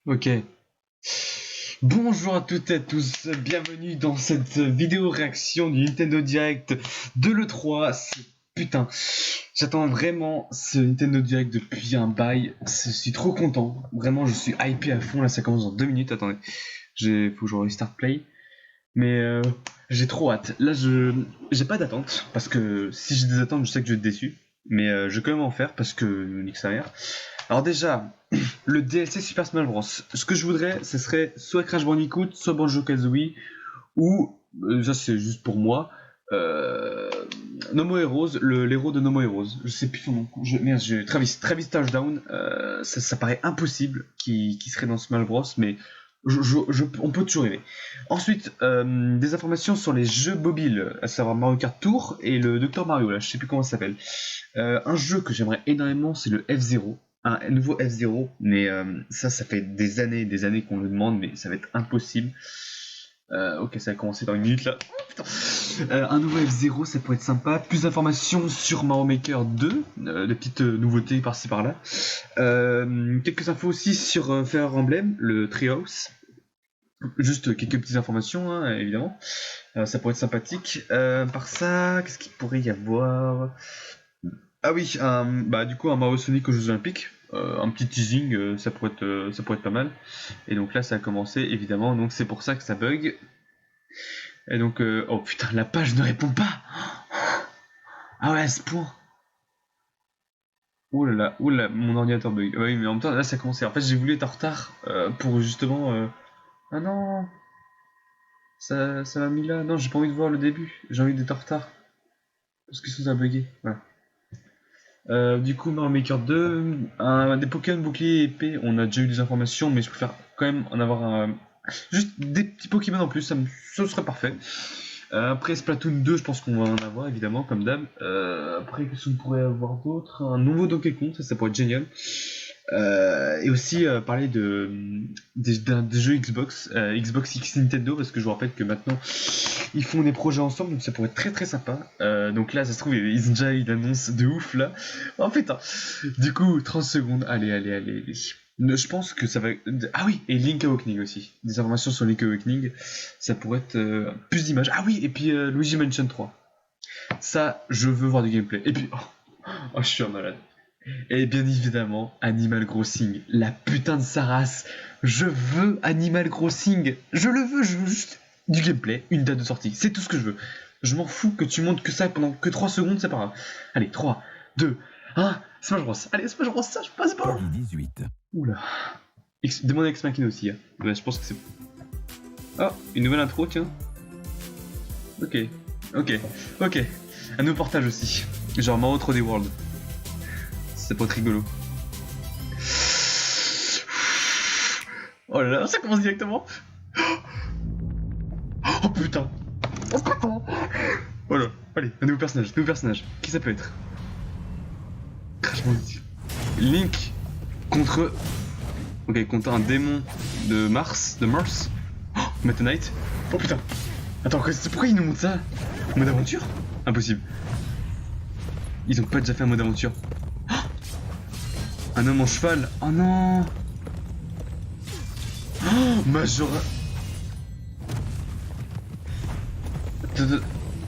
Ok. Bonjour à toutes et à tous, bienvenue dans cette vidéo réaction du Nintendo Direct de l'E3. Putain, j'attends vraiment ce Nintendo Direct depuis un bail, je suis trop content, vraiment je suis hypé à fond, là ça commence dans 2 minutes, attendez, faut que je restart play, mais j'ai trop hâte. Là j'ai pas d'attente, parce que si j'ai des attentes je sais que je vais être déçu, mais je vais quand même en faire parce que nique sa mère. Alors déjà, le DLC Super Smash Bros. Ce que je voudrais, ce serait soit Crash Bandicoot, soit Banjo-Kazooie, ou, ça c'est juste pour moi, Nomo Heroes, l'héros de Nomo Heroes. Je sais plus son nom. Merde, Travis Touchdown, ça paraît impossible qu'il serait dans Smash Bros, mais on peut toujours rêver. Ensuite, des informations sur les jeux mobiles, à savoir Mario Kart Tour et le Dr Mario, là, je sais plus comment ça s'appelle. Un jeu que j'aimerais énormément, c'est le F-Zero. Un nouveau F-Zero, mais ça fait des années qu'on le demande, mais ça va être impossible. Ok, ça va commencer dans une minute là. Oh, putain. Un nouveau F-Zero, ça pourrait être sympa. Plus d'informations sur Mario Maker 2, des petites nouveautés par-ci par-là. Quelques infos aussi sur Fire Emblem, le Treehouse. Juste quelques petites informations, hein, évidemment. Ça pourrait être sympathique. Par ça, qu'est-ce qu'il pourrait y avoir? Ah oui, du coup un Mario Sonic aux Jeux Olympiques, un petit teasing, ça pourrait être pas mal. Et donc là ça a commencé évidemment, donc c'est pour ça que ça bug. Et donc oh putain, la page ne répond pas. Ah ouais, à ce point. Ouh là, mon ordinateur bug. Oui, mais en même temps là ça a commencé. En fait j'ai voulu être en retard pour justement. Ah non, ça m'a mis là. Non, j'ai pas envie de voir le début. J'ai envie d'être en retard parce que ça a bugué. Voilà. Du coup, Mario Maker 2, des Pokémon bouclier et épée, on a déjà eu des informations, mais je préfère quand même en avoir juste des petits Pokémon en plus, ça serait parfait. Après Splatoon 2, je pense qu'on va en avoir évidemment, comme d'hab. Après, qu'est-ce qu'on pourrait avoir d'autre? Un nouveau Donkey Kong, ça pourrait être génial. Et aussi parler des jeux Xbox, Xbox X Nintendo, parce que je vous rappelle que maintenant ils font des projets ensemble, donc ça pourrait être très très sympa. Donc là, ça se trouve, ils ont déjà une annonce de ouf là. Oh putain! Du coup, 30 secondes, allez. Je pense que ça va. Ah oui, et Link Awakening aussi. Des informations sur Link Awakening, ça pourrait être plus d'images. Ah oui, et puis Luigi Mansion 3. Ça, je veux voir du gameplay. Et puis, oh je suis un malade. Et bien évidemment, Animal Crossing, la putain de sa race. Je veux Animal Crossing. Je veux juste du gameplay, une date de sortie. C'est tout ce que je veux. Je m'en fous que tu montres que ça pendant que 3 secondes, c'est pas grave. Allez, 3, 2, 1, Smash Bros. Allez, Smash Bros, ça je passe pas. 18. Oula. Demande à Ex Machina aussi. Hein. Ouais, je pense que c'est. Oh, une nouvelle intro, tiens. Ok. Un nouveau portage aussi. Genre Mario 3D World. Ça peut être rigolo. Oh là là, ça commence directement. Oh putain. Voilà, allez, un nouveau personnage. Qui ça peut être? Crash Bandicoot. Link contre. Ok, contre un démon de Mars. Oh, Meta Knight. Oh putain. Attends, pourquoi ils nous montrent ça? Mode aventure? Impossible. Ils ont pas déjà fait un mode aventure. Un homme en cheval. Oh non. Oh, Majora.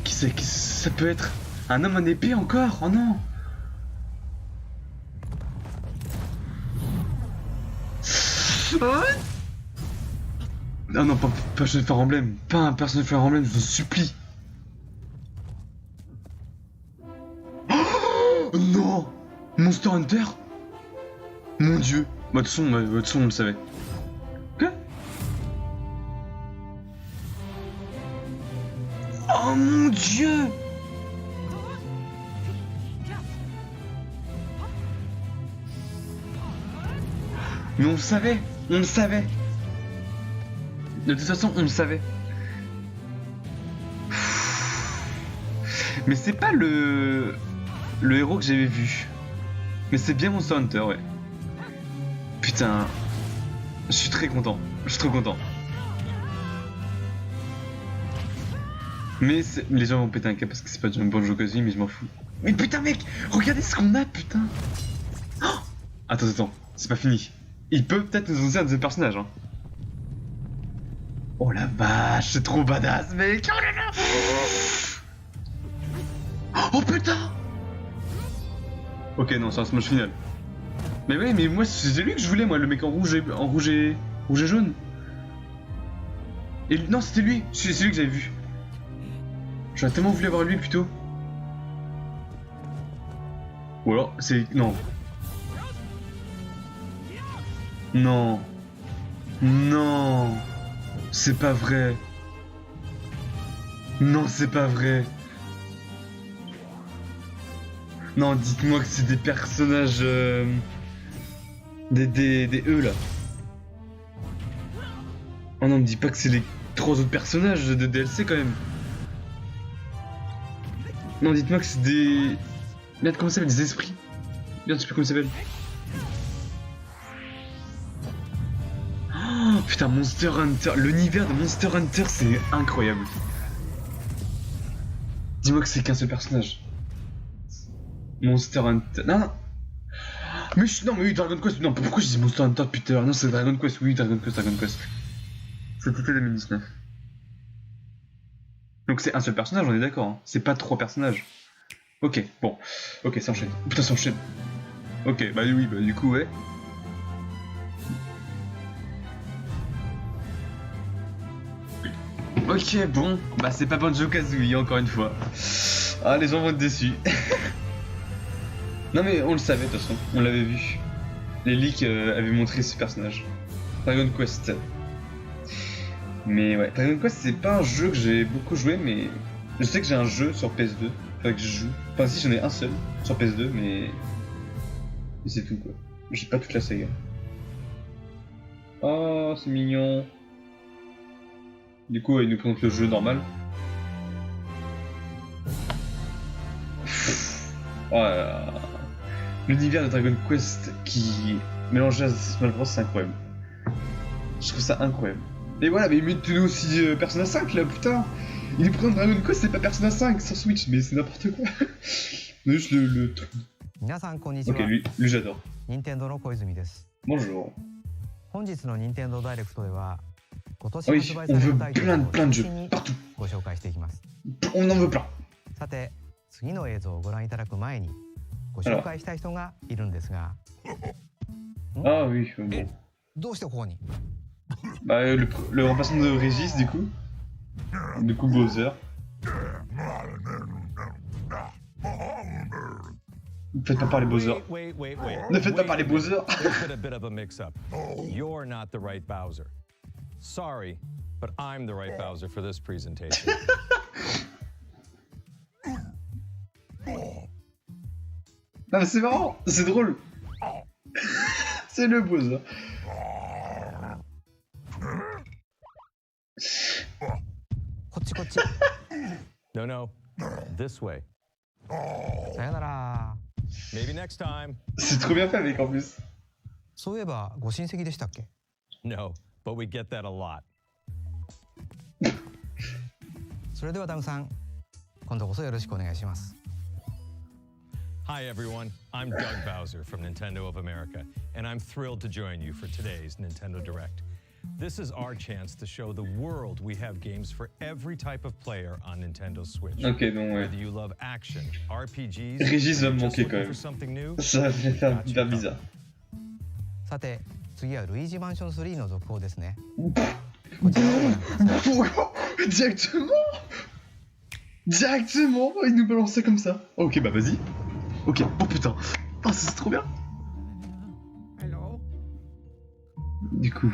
Qui ça peut être? Un homme en épée encore? Oh non. Non, non, pas personnage Fire Emblem. Pas un personnage Fire Emblem, je vous en supplie. Oh non. Monster Hunter. Mon dieu. Votre son, on le savait. Quoi? Oh mon dieu. Mais on le savait. De toute façon, on le savait. Mais c'est pas le héros que j'avais vu. Mais c'est bien Monster Hunter, ouais. Putain. Je suis très content. trop content. Mais les gens vont péter un câble parce que c'est pas du Banjo-Kazooie, mais je m'en fous. Mais putain mec, regardez ce qu'on a, putain. Oh, attends, c'est pas fini. il peut peut-être nous annoncer un de ses personnages. Hein. Oh la vache, c'est trop badass, mec. Oh là là. Oh putain. Ok, non, c'est un smash final. Mais ouais, mais moi, c'est lui que je voulais, moi, le mec en rouge et jaune. Et non, c'était lui. C'est lui que j'avais vu. J'aurais tellement voulu avoir lui plutôt. Ou alors, c'est... Non. Non. Non. C'est pas vrai. Non, c'est pas vrai. Non, dites-moi que c'est des personnages... Des E, là. Oh non, me dis pas que c'est les 3 autres personnages de DLC, quand même. Non, dites-moi que c'est des... Merde, comment ça s'appelle? Des esprits? Merde, je sais plus comment ça s'appelle. Oh, putain, Monster Hunter. L'univers de Monster Hunter, c'est incroyable. Dis-moi que c'est qu'un seul personnage. Monster Hunter... Non, non. Mais non, mais oui, Dragon Quest. Non, pourquoi je dis Monster Hunter depuis tout à l'heure? Non, c'est Dragon Quest. Oui, Dragon Quest. C'est plutôt 2019. Donc c'est un seul personnage, on est d'accord. Hein. C'est pas 3 personnages. Ok, bon. Ok, ça enchaîne. Putain, ça enchaîne. Ok, bah oui, bah du coup, ouais. Ok, bon. Bah c'est pas Banjo-Kazooie, encore une fois. Ah, les gens vont être déçus. Non mais on le savait, de toute façon. On l'avait vu. Les leaks avaient montré ce personnage. Dragon Quest. Mais ouais, Dragon Quest, c'est pas un jeu que j'ai beaucoup joué, mais... Je sais que j'ai un jeu sur PS2. Faudrait que je joue. Enfin si, j'en ai un seul sur PS2, mais c'est tout quoi. J'ai pas toute la saga. Oh, c'est mignon. Du coup, il nous présente le jeu normal. Oh là là. L'univers de Dragon Quest qui mélange à Smash Bros, c'est incroyable. Je trouve ça incroyable. Et voilà, mais il met nous aussi Persona 5 là, putain. Il nous présente Dragon Quest, c'est pas Persona 5 sur Switch, mais c'est n'importe quoi. Juste le truc. Ok, lui j'adore. Bonjour. Ah oui, on veut plein de jeux, partout. On en veut plein. Alors. Ah oui, bon. Bah, le remplaçant de Régis, du coup. Du coup, Bowser. Ne faites pas parler Bowser. Ne faites pas parler Bowser. You're not the right Bowser. Sorry, but I'm the right Bowser for this presentation. Non mais c'est marrant, c'est drôle. C'est le Bowser. No, this way. Maybe next time. C'est trop bien fait avec en plus. No, but we get that a lot. Hi everyone, I'm Doug Bowser from Nintendo of America, and I'm thrilled to join you for today's Nintendo Direct. This is our chance to show the world we have games for every type of player on Nintendo Switch. Ok, bon ouais. Whether you love action, RPGs, Régis va me just manquer looking quand for même. something new. Ça va faire hyper bizarre. Directement, il nous balance ça comme ça. Ok, bah vas-y. Ok, oh putain. Oh, c'est trop bien. Du coup.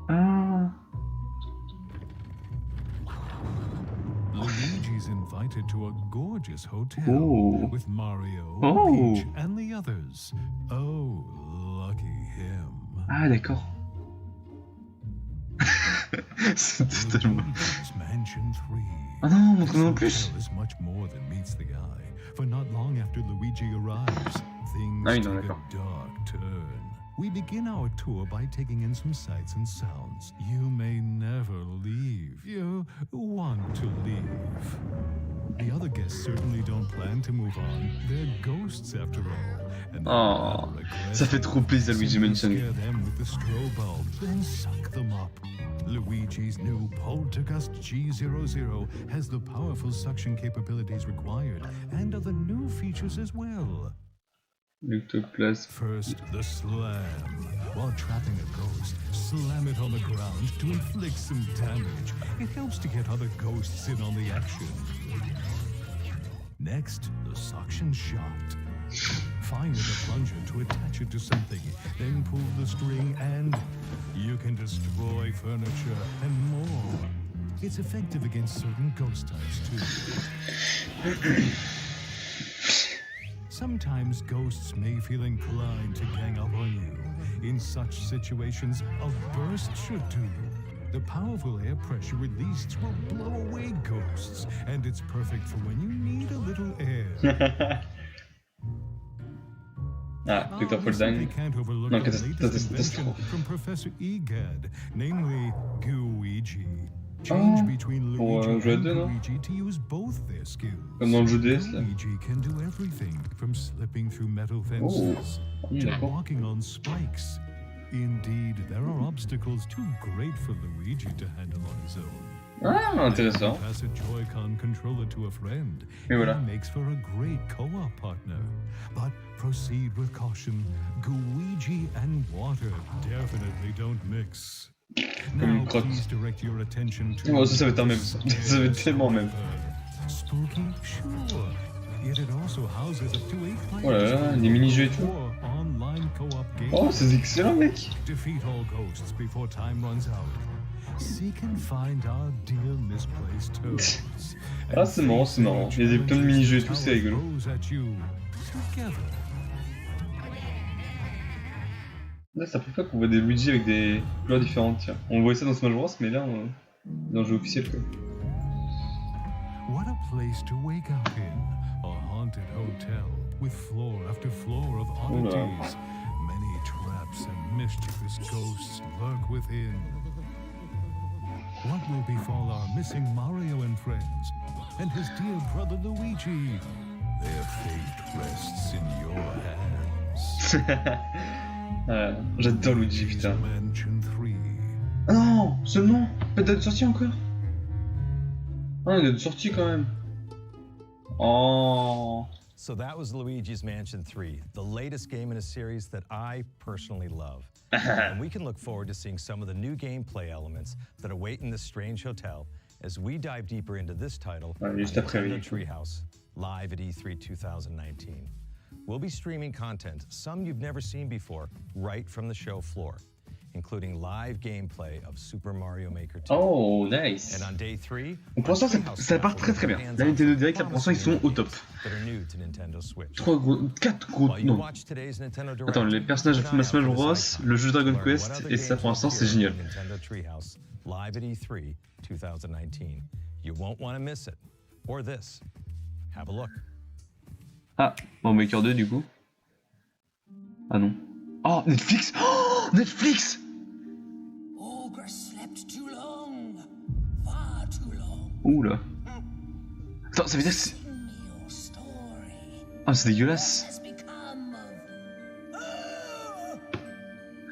Ah. Luigi's invited to a gorgeous hotel Oh. with Mario, Oh. Peach, and the others. Oh, lucky him. Ah, d'accord. C'est tellement... Luigi's Mansion 3. Ah non, montre-nous en This plus. hotel is much more than meets the eye. For not long after Luigi arrives, things Ah oui, take non, a d'accord. dark turn. We begin our tour by taking in some sights and sounds. You may never leave. You want to leave. The other guests certainly don't plan to move on. They're ghosts after all, and they Oh. will regret Ça fait trop plaisir, Luigi Mansion. Scare them with the straw bulb, then suck them up. Luigi's new Poltergust G00 has the powerful suction capabilities required and other new features as well. L'ectoplasme. First, the slam. While trapping a ghost, slam it on the ground to inflict some damage. It helps to get other ghosts in on the action. Next, the suction shot. Find the plunger to attach it to something, then pull the string and you can destroy furniture and more. It's effective against certain ghost types too. Sometimes ghosts may feel inclined to gang up on you. In such situations, a burst should do. The powerful air pressure released will blow away ghosts, and it's perfect for when you need a little air. Ah, Dr. Folding. Can't overlook No, the because latest that's invention from Professor Egad, namely Gooigi. Change between pour Luigi jouer à and deux, non? Gooigi to use both their skills. Comme dans le jeu DS, là. Luigi can do everything from slipping through metal fences to d'accord. walking on spikes. Indeed, there are obstacles too great for Luigi to handle on his own. Ah, intéressant. Pass a Joy-Con controller to a friend. Et voilà. He makes for a great co-op partner. But proceed with caution. Gooigi and water definitely don't mix. Comme une Now crotte. please direct your attention to Oh, ça va être un même, ça. Ça va être tellement même. Spooky, sure. Yet it also houses up to 8 players. Oh là là, des mini-jeux et tout. Or online co-op games. Oh, c'est excellent, mec. Defeat all ghosts before time runs out. Seek and find our dear misplaced toads. Ah, c'est marrant, c'est marrant. Il y a plein de mini-jeux et tout, c'est rigolo. Là, c'est la première fois qu'on voit des Luigi avec des couleurs différentes, tiens. On voyait ça dans Smash Bros, mais là, dans le jeu officiel, quoi. What a place to wake up in. A haunted hotel with floor after floor of oddities. Many traps and mischievous ghosts lurk within. What will befall our missing Mario and friends, and his dear brother Luigi? Their fate rests in your hands. J'adore Luigi, putain. Mansion 3. Ah non, seulement. Pas de date de sortie encore. Ah, il y a de sortie quand même. Oh. So that was Luigi's Mansion 3, the latest game in a series that I personally love. And we can look forward to seeing some of the new gameplay elements that await in this strange hotel as we dive deeper into this title, juste après, Nintendo oui. Treehouse, live at E3 2019. We'll be streaming content, some you've never seen before, right from the show floor, including live gameplay of Super Mario Maker 2. Oh, nice. And on day 3, Donc, pour l'instant, ça part très très bien. La Nintendo Direct, là, pour l'instant, ils sont au top. that are new to Nintendo Switch. 4 gros. While you Non. watch today's Nintendo Direct, Attends, les personnages de keep an eye Smash out for Bros, this icon le jeu Dragon to learn Quest, what other et ça games pour l'instant, will c'est appear génial. in Nintendo Treehouse, live at E3 2019. You won't want to miss it. Or this. Have a look. Ah, bon, Maker 2 du coup. Ah non. Oh, Netflix. Oh, Netflix. Ogre slept too long, far too long. Ouh là. Attends, ça veut dire que c'est... Sing me your story. Ah, c'est dégueulasse. Has become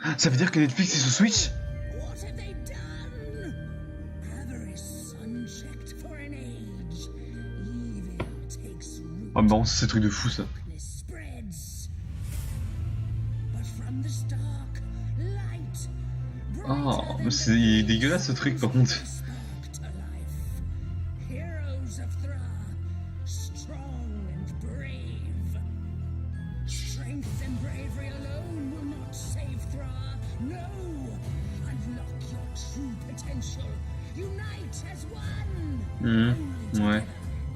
of. Ça veut dire que Netflix est sur Switch. What have they done? Avarice unchecked for an age. Evil takes root. Ah, bon, c'est un truc de fou ça. Darkness spreads. But from this dark light. Oh, mais c'est dégueulasse ce truc par contre. Spark to life. Heroes of Thra, strong and brave. Strength and bravery alone will not save Thra. No! Unlock your true potential. Unite as one. Only ouais. together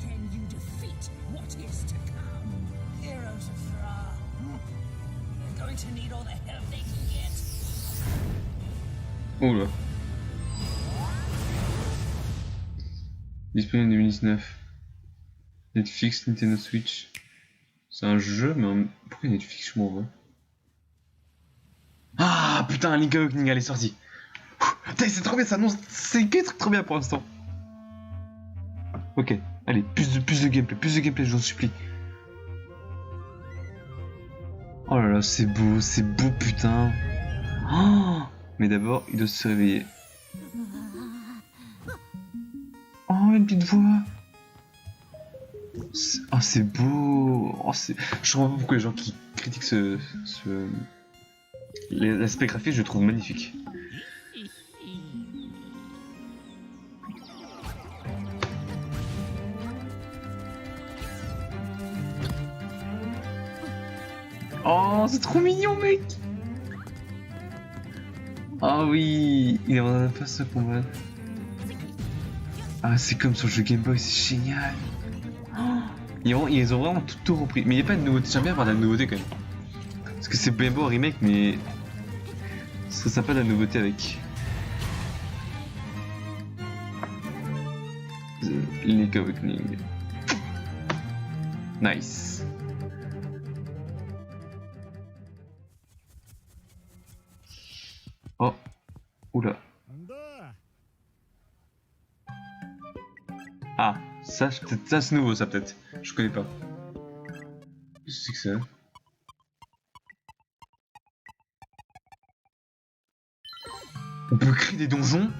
can you defeat what is to come. Heroes of Thra. They're going to need all the help they can get. Oh là. Disponible en 2019. Netflix, Nintendo Switch. C'est un jeu, mais pourquoi Netflix, je m'en veux. Ah putain, Link Awakening, elle est sortie. Putain, c'est trop bien, ça annonce. C'est que des trucs trop bien pour l'instant. Ok, allez, plus de gameplay, je vous en supplie. Oh là là, c'est beau putain. Oh, mais d'abord, il doit se réveiller. Oh, une petite voix. Oh, c'est beau. Oh, je comprends pas pourquoi les gens qui critiquent l'aspect graphique, je le trouve magnifique. Oh, c'est trop mignon, mec. Ah oui, il est en face de combat. Ah, c'est comme sur le jeu Game Boy, c'est génial. Oh, ils ont vraiment tout repris. Mais il n'y a pas de nouveauté. J'aime bien avoir de la nouveauté quand même. Parce que c'est bien beau un remake, mais ce serait sympa de la nouveauté avec. The Link Awakening. Nice. Oh, oula. Ah, ça c'est nouveau ça peut-être. Je connais pas. Qu'est-ce que c'est que ça? On peut créer des donjons?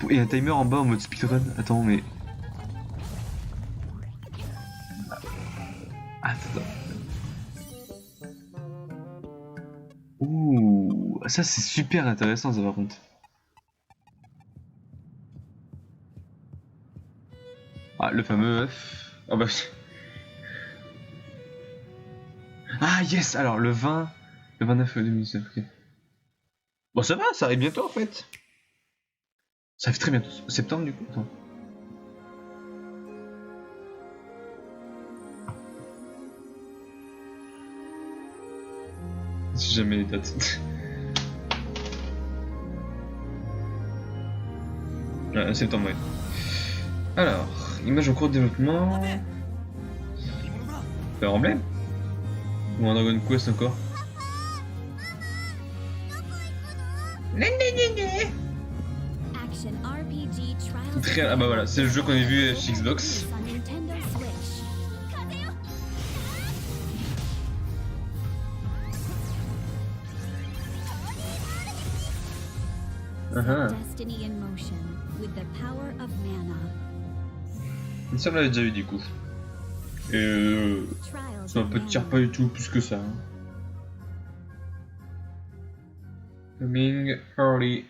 Et un timer en bas en mode speedrun. Attends mais... Attends. Ouh, ça c'est super intéressant ça par contre. Ah, le fameux œuf. Ah bah... Ah yes, alors le 29 2019, ok. Bon ça va, ça arrive bientôt en fait. Ça fait très bientôt, septembre du coup. Attends. Si jamais les dates. Ouais, septembre, ouais. Alors, image en cours de développement. Fire Emblem? Ou un Dragon Quest encore? Ah bah voilà, c'est le jeu qu'on a vu chez Xbox. Ça on l'avait déjà vu du coup. Et ça ne tire pas du tout plus que ça. Hein. Coming early.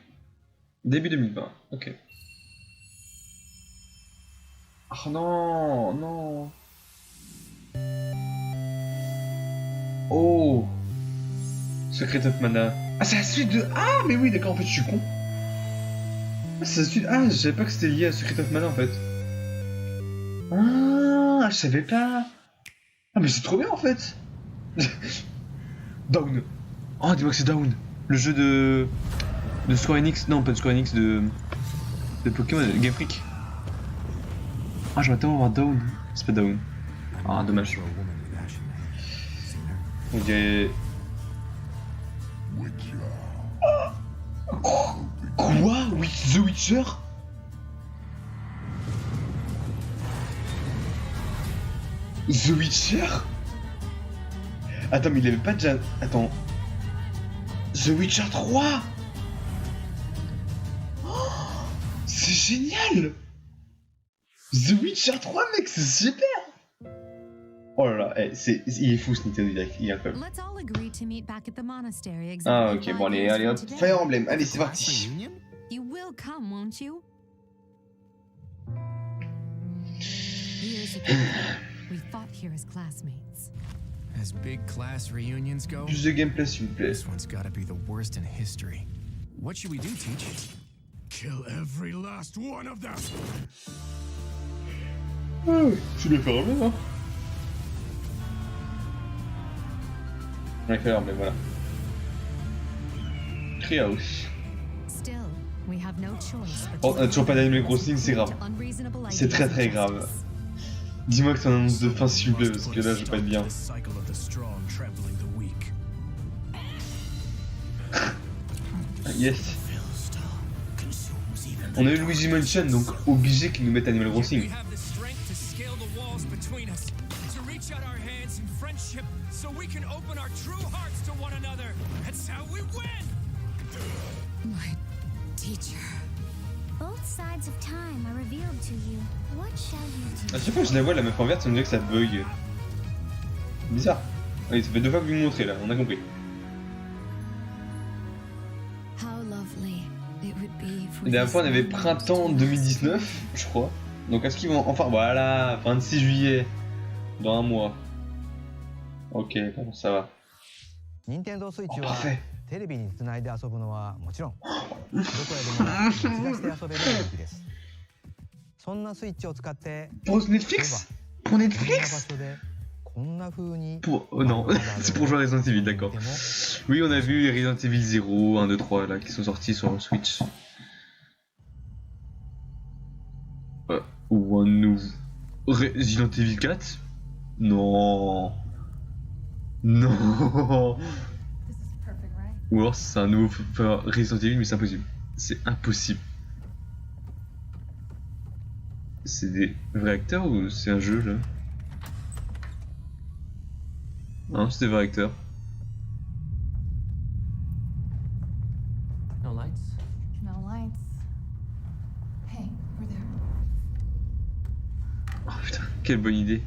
Début 2020, ok. Oh non, non. Oh. Secret of Mana. Ah c'est la suite de... Ah mais oui d'accord en fait je suis con. Ah c'est la suite... Ah je savais pas que c'était lié à Secret of Mana en fait. Ah je savais pas. Ah mais c'est trop bien en fait. Down. Oh dis-moi que c'est Down. Le jeu de Square Enix. Non pas de Square Enix, de Pokémon, Game Freak. Ah je m'attends à voir Down. C'est pas Down. Ah dommage. Ok. Quoi? Oui, The Witcher? The Witcher? Attends, mais il avait pas déjà... Attends. The Witcher 3? Oh, c'est génial! The Witcher 3, mec, c'est super! Oh là là, il est fou ce Nintendo Direct, il est incroyable. Ah ok, bon allez hop, Fire Emblem, allez c'est parti. You will come, won't you? Years ago, we fought here as classmates. As big class reunions go, Plus de gameplay s'il vous plaît. this one's gotta be the worst in history. What should we do, Teach? Kill every last one of them. Je vais faire Emblem hein. Ouais, Fire Emblem, voilà. Treehouse. Still, we have no choice but Oh, on a toujours pas d'Animal Crossing, c'est grave. C'est très très grave. Dis-moi que c'est un annonce de fin s'il vous plaît, parce que là je vais pas être bien. The cycle of the strong trampling the weak. Yes. On a eu Luigi Mansion, donc obligé qu'ils nous mettent Animal Crossing. the walls between us, to reach out our hands in friendship so we can open our true hearts to one another. That's how we win! My teacher. Both sides of time are revealed to you. What shall you do? À chaque fois que je la vois, la meuf en verte, ça me dit que ça bug. Bizarre. Allez, ça fait 2 fois que vous me montrez là, on a compris. How lovely it would be for La dernière fois, on avait this printemps 2019, je crois. Donc est-ce qu'ils vont enfin... Voilà, 26 juillet. Dans un mois. Ok, bon, ça va. Nintendo Switch Oh, は parfait. テレビにつないで遊ぶのはもちろんどこへでも持ち出して遊べる武器です。そんなスイッチを使って Pour Netflix? Pour こんな場 Netflix? 所でこんな風に Pour... Oh non, c'est pour jouer à Resident Evil, d'accord. Oui, on a vu les Resident Evil 0, 1, 2, 3 là, qui sont sortis sur le Switch. Ou un nouveau... Resident Evil 4? Non. Non. Ou alors c'est un nouveau Resident Evil, mais c'est impossible. C'est impossible. C'est des vrais acteurs ou c'est un jeu là? Non, c'est des vrais acteurs. No lights? No lights. Hey, we're there. Oh putain, quelle bonne idée.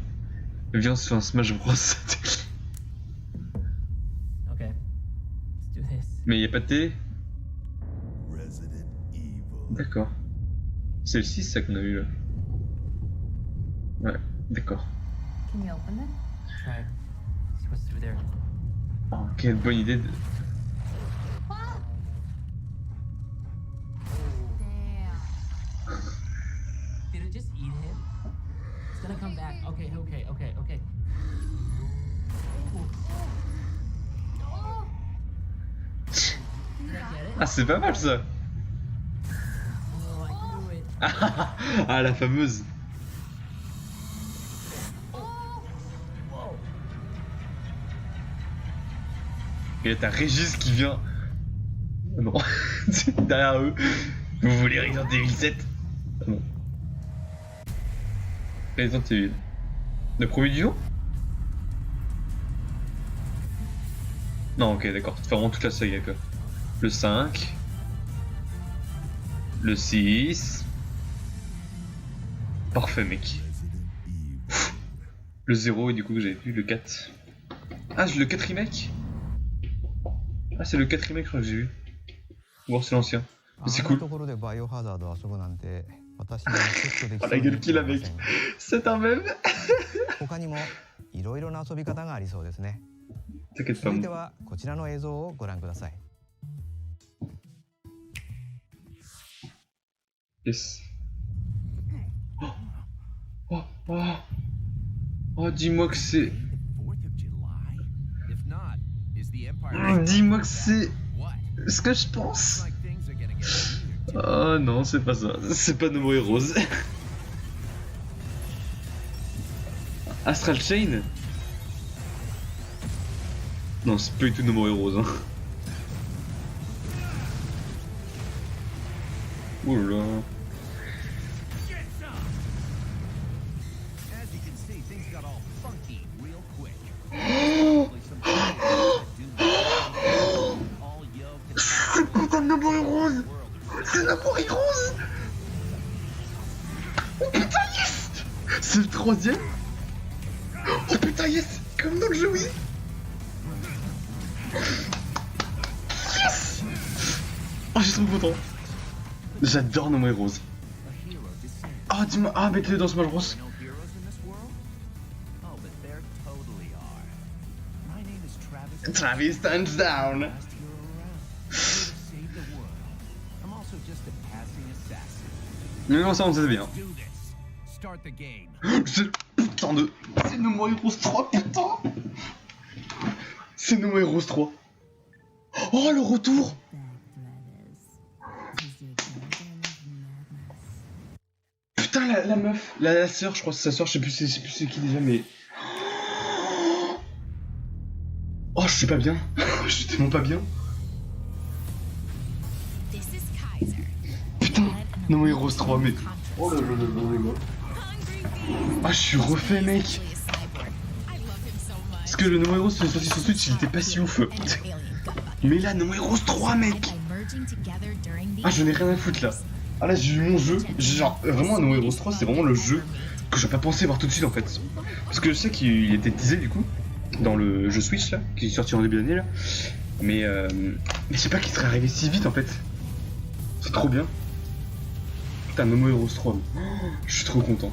Viens, on se fait un Smash Bros. Okay. Let's do this. Mais y a pas de télé? D'accord. C'est le 6 ça qu'on a vu là. Ouais, d'accord. Can you open it? Try. See what's through there. Oh, quelle bonne idée de... Damn. Did it just eat him? It's gonna come back. Okay. Did I get it? Ah, c'est pas mal ça. Oh, I knew it. Ah, la fameuse. Et là, t'as Régis qui vient. Oh non, derrière eux. Vous voulez Resident Evil 7? Ah non. Resident Evil. Le premier du nom? Non, ok, d'accord. C'est vraiment toute la saga quoi. Le 5. Le 6. Parfait, mec. Le 0 et du coup, j'avais vu le 4. Ah, le 4 remake? Ah, c'est le 4 remake, je crois que j'ai vu. Ou alors c'est l'ancien. Mais c'est cool. Oh, la gueule qu'il a, mec. C'est un même. 他にもいろいろな遊び方がありそうですね。 T'inquiète pas, 続いて moi. はこちらの映像をご覧ください。 Yes. Oh, oh, oh. Oh, dis-moi que c'est... Dis-moi que c'est... ce que je pense. Oh non, c'est pas ça. C'est pas No More Heroes. Astral Chain? Non, c'est pas du tout No More Heroes. Hein. Oh là là. C'est putain de No More Heroes. C'est No More Heroes. Oh putain yes. C'est le 3ème. Oh putain yes. Comme dans le jeu, oui. Yes. Oh, je suis trop content. J'adore No More Heroes. Oh, dis-moi. Ah, mettez-le dans Smash Bros. Travis stands down. Mais non, ça on sait bien. C'est putain de... C'est No More Heroes 3, putain. C'est No More Heroes 3. Oh, le retour. Putain, la meuf, la sœur, je crois que c'est sa sœur, je sais plus c'est qui déjà, mais... Oh, je suis pas bien. Je suis tellement pas bien. Putain, No More Heroes 3, mais... Oh là là là là là. Ah, je suis refait, mec. Parce que le No More Heroes sur sorti sur Switch, il était pas si ouf. Mais là, No More Heroes 3, mec. Ah, je n'ai rien à foutre là. Ah là, j'ai eu mon jeu. Genre, vraiment, No More Heroes 3, c'est vraiment le jeu que j'aurais pas pensé voir tout de suite en fait. Parce que je sais qu'il était teasé du coup, dans le jeu Switch là, qui est sorti en début d'année là. Mais je sais pas qu'il serait arrivé si vite en fait. C'est trop bien. Putain, No More Heroes 3, oh, je suis trop content.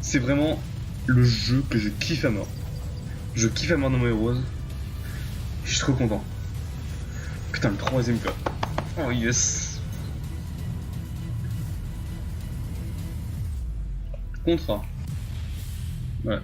C'est vraiment le jeu que je kiffe à mort. Je kiffe à mort No More Heroes. Je suis trop content. Putain, le troisième quoi. Oh yes. Contrat. Ouais.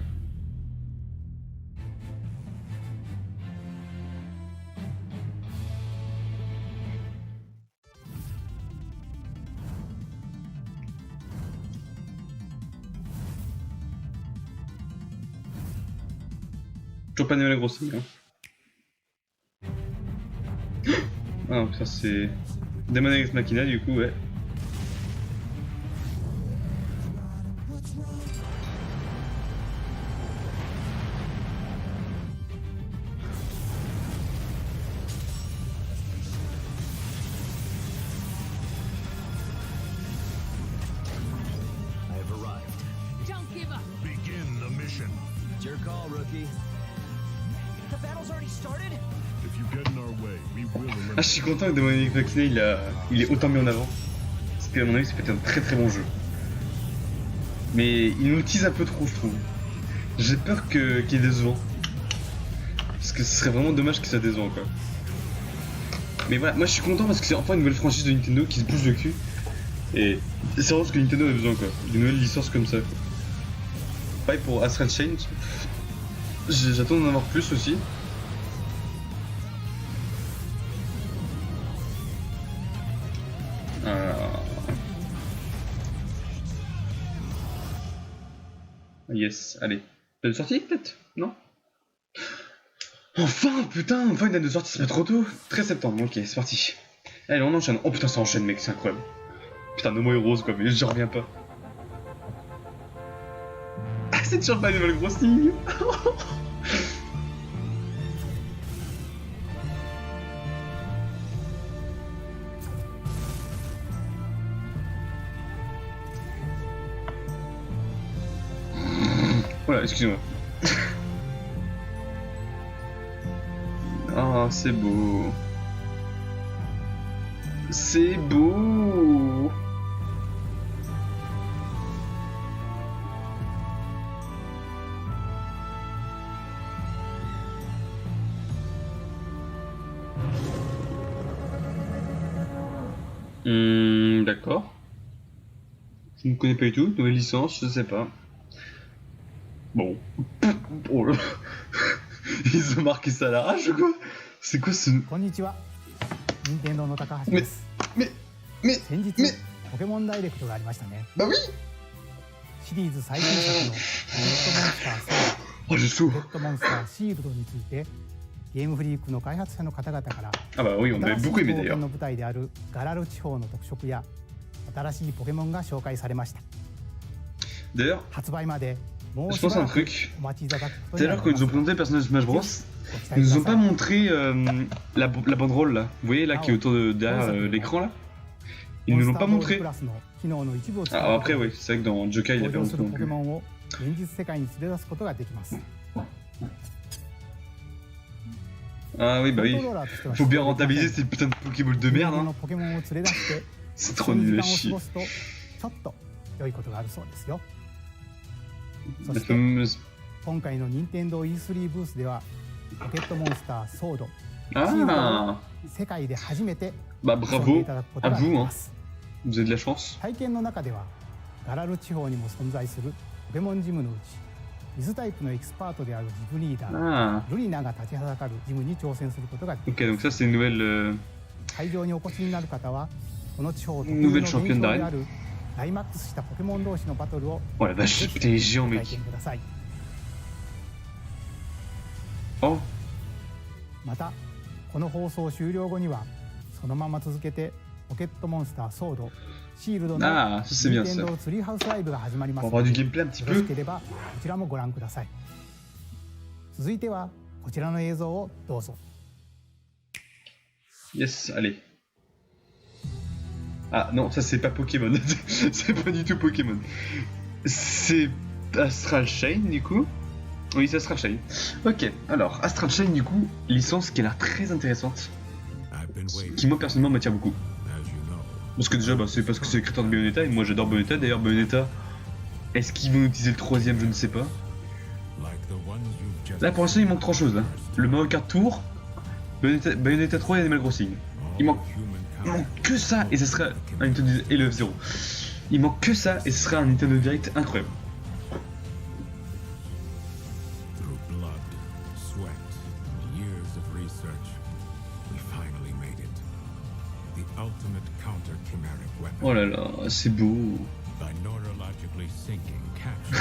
Toujours pas aimé la grosse ligne, hein. Ah putain, c'est Demon Ex Machina du coup, ouais. Don't give up. Begin the mission. It's your call, rookie. The battle's already started? If you get in our way, we will Ah, je eliminate. suis content que Demon Ex Machina il est autant mis en avant. Parce qu'à mon avis, ça peut être un très très bon jeu. Mais il nous tease un peu trop, je trouve. J'ai peur qu'il est décevant. Parce que ce serait vraiment dommage qu'il soit décevant, quoi. Mais voilà, moi je suis content parce que c'est enfin une nouvelle franchise de Nintendo qui se bouge le cul. Et c'est vraiment ce que Nintendo a besoin, quoi. D'une nouvelle licence comme ça. Pareil pour Astral Chain. J'attends d'en avoir plus aussi. Yes, allez. Date de sortie peut-être? Non? Enfin, putain, enfin une date de sortie, c'est pas trop tôt. 13 septembre, ok, c'est parti. Allez, on enchaîne. Oh putain, ça enchaîne, mec, c'est incroyable. Putain, No More Heroes quoi, mais j'en reviens pas. Ah, c'est toujours pas une nouvelle grosse ligne. Voilà, excusez-moi. Ah, c'est beau. C'est beau. D'accord. Je ne connais pas du tout. Nouvelle licence, je sais pas. Bon. Oh là. Ils ont marqué ça à l'arrache ou quoi? C'est quoi ce... こんにちは。任天堂の高橋です。mais... 先日ポケモンダイレクトがありましたね。Bah oui. シリーズ最新作のポケットモンスターソード、ポケットモンスターシールドについてゲームフリークの開発者の方々から Ah bah oui, on avait beaucoup aimé d'ailleurs. の舞台であるガラル地方の特色や新しいポケモンが紹介されました。D'ailleurs, 発売まで je pense à un truc. Tout à l'heure, quand ils nous ont présenté le personnage de Smash Bros, ils nous ont pas montré la banderole là. Vous voyez là qui est autour de derrière l'écran là. Ils ne nous l'ont pas montré. Ah, après, oui, c'est vrai que dans Jokai, il a pas montré non plus. Ah oui, bah oui. Faut bien rentabiliser ces putains de Pokéball de merde, hein. C'est trop nul à chier. La fameuse... 今回の任天堂 E3 ブースではポケットモンスターソード Ah, 世界で初めて bah 遊んで bravo いただくこと à ができ vous, ま hein. す。 Vous avez de la chance. 体験の中ではガラル地方にも存在するポケモンジムのうち水タイプのエキスパートであるジムリーダー Ah, ルリナが立ちはだかるジムに挑戦することができ ok, donc ça c'est une nouvelle... 会場にお越しになる方はこの地方特有 Nouvelle の現 championne 象 d'arène. であるダイマックスしたポケモン同士のバトルを Oh la vache, putain, il est géant, 体 mec. 験ください。 Oh, またこの放送終了後にはそのまま続けてポケットモンスターソードシールドの Ah, ça c'est bien ça. 任天堂ツリーハウスライブが始まりま On す va の voir で du gameplay un petit よろし peu. ければこちらもご覧ください。続いてはこちらの映像をどうぞ。 Yes, allez. Ah non, ça c'est pas Pokémon. C'est pas du tout Pokémon. C'est Astral Chain du coup. Oui, c'est Astral Chain. Ok, alors Astral Chain du coup, licence qui a l'air très intéressante. Qui moi personnellement m'attire beaucoup. Parce que déjà, bah, c'est parce que c'est le créateur de Bayonetta et moi j'adore Bayonetta. D'ailleurs, Bayonetta, est-ce qu'ils vont utiliser le troisième? Je ne sais pas. Là pour l'instant, il manque trois choses là. Le Mario Kart Tour, Bayonetta 3 et Animal Crossing. Il manque que ça et ce sera un Nintendo et le F0. Il manque que ça et ce sera un Nintendo Direct incroyable. Oh là là, c'est beau.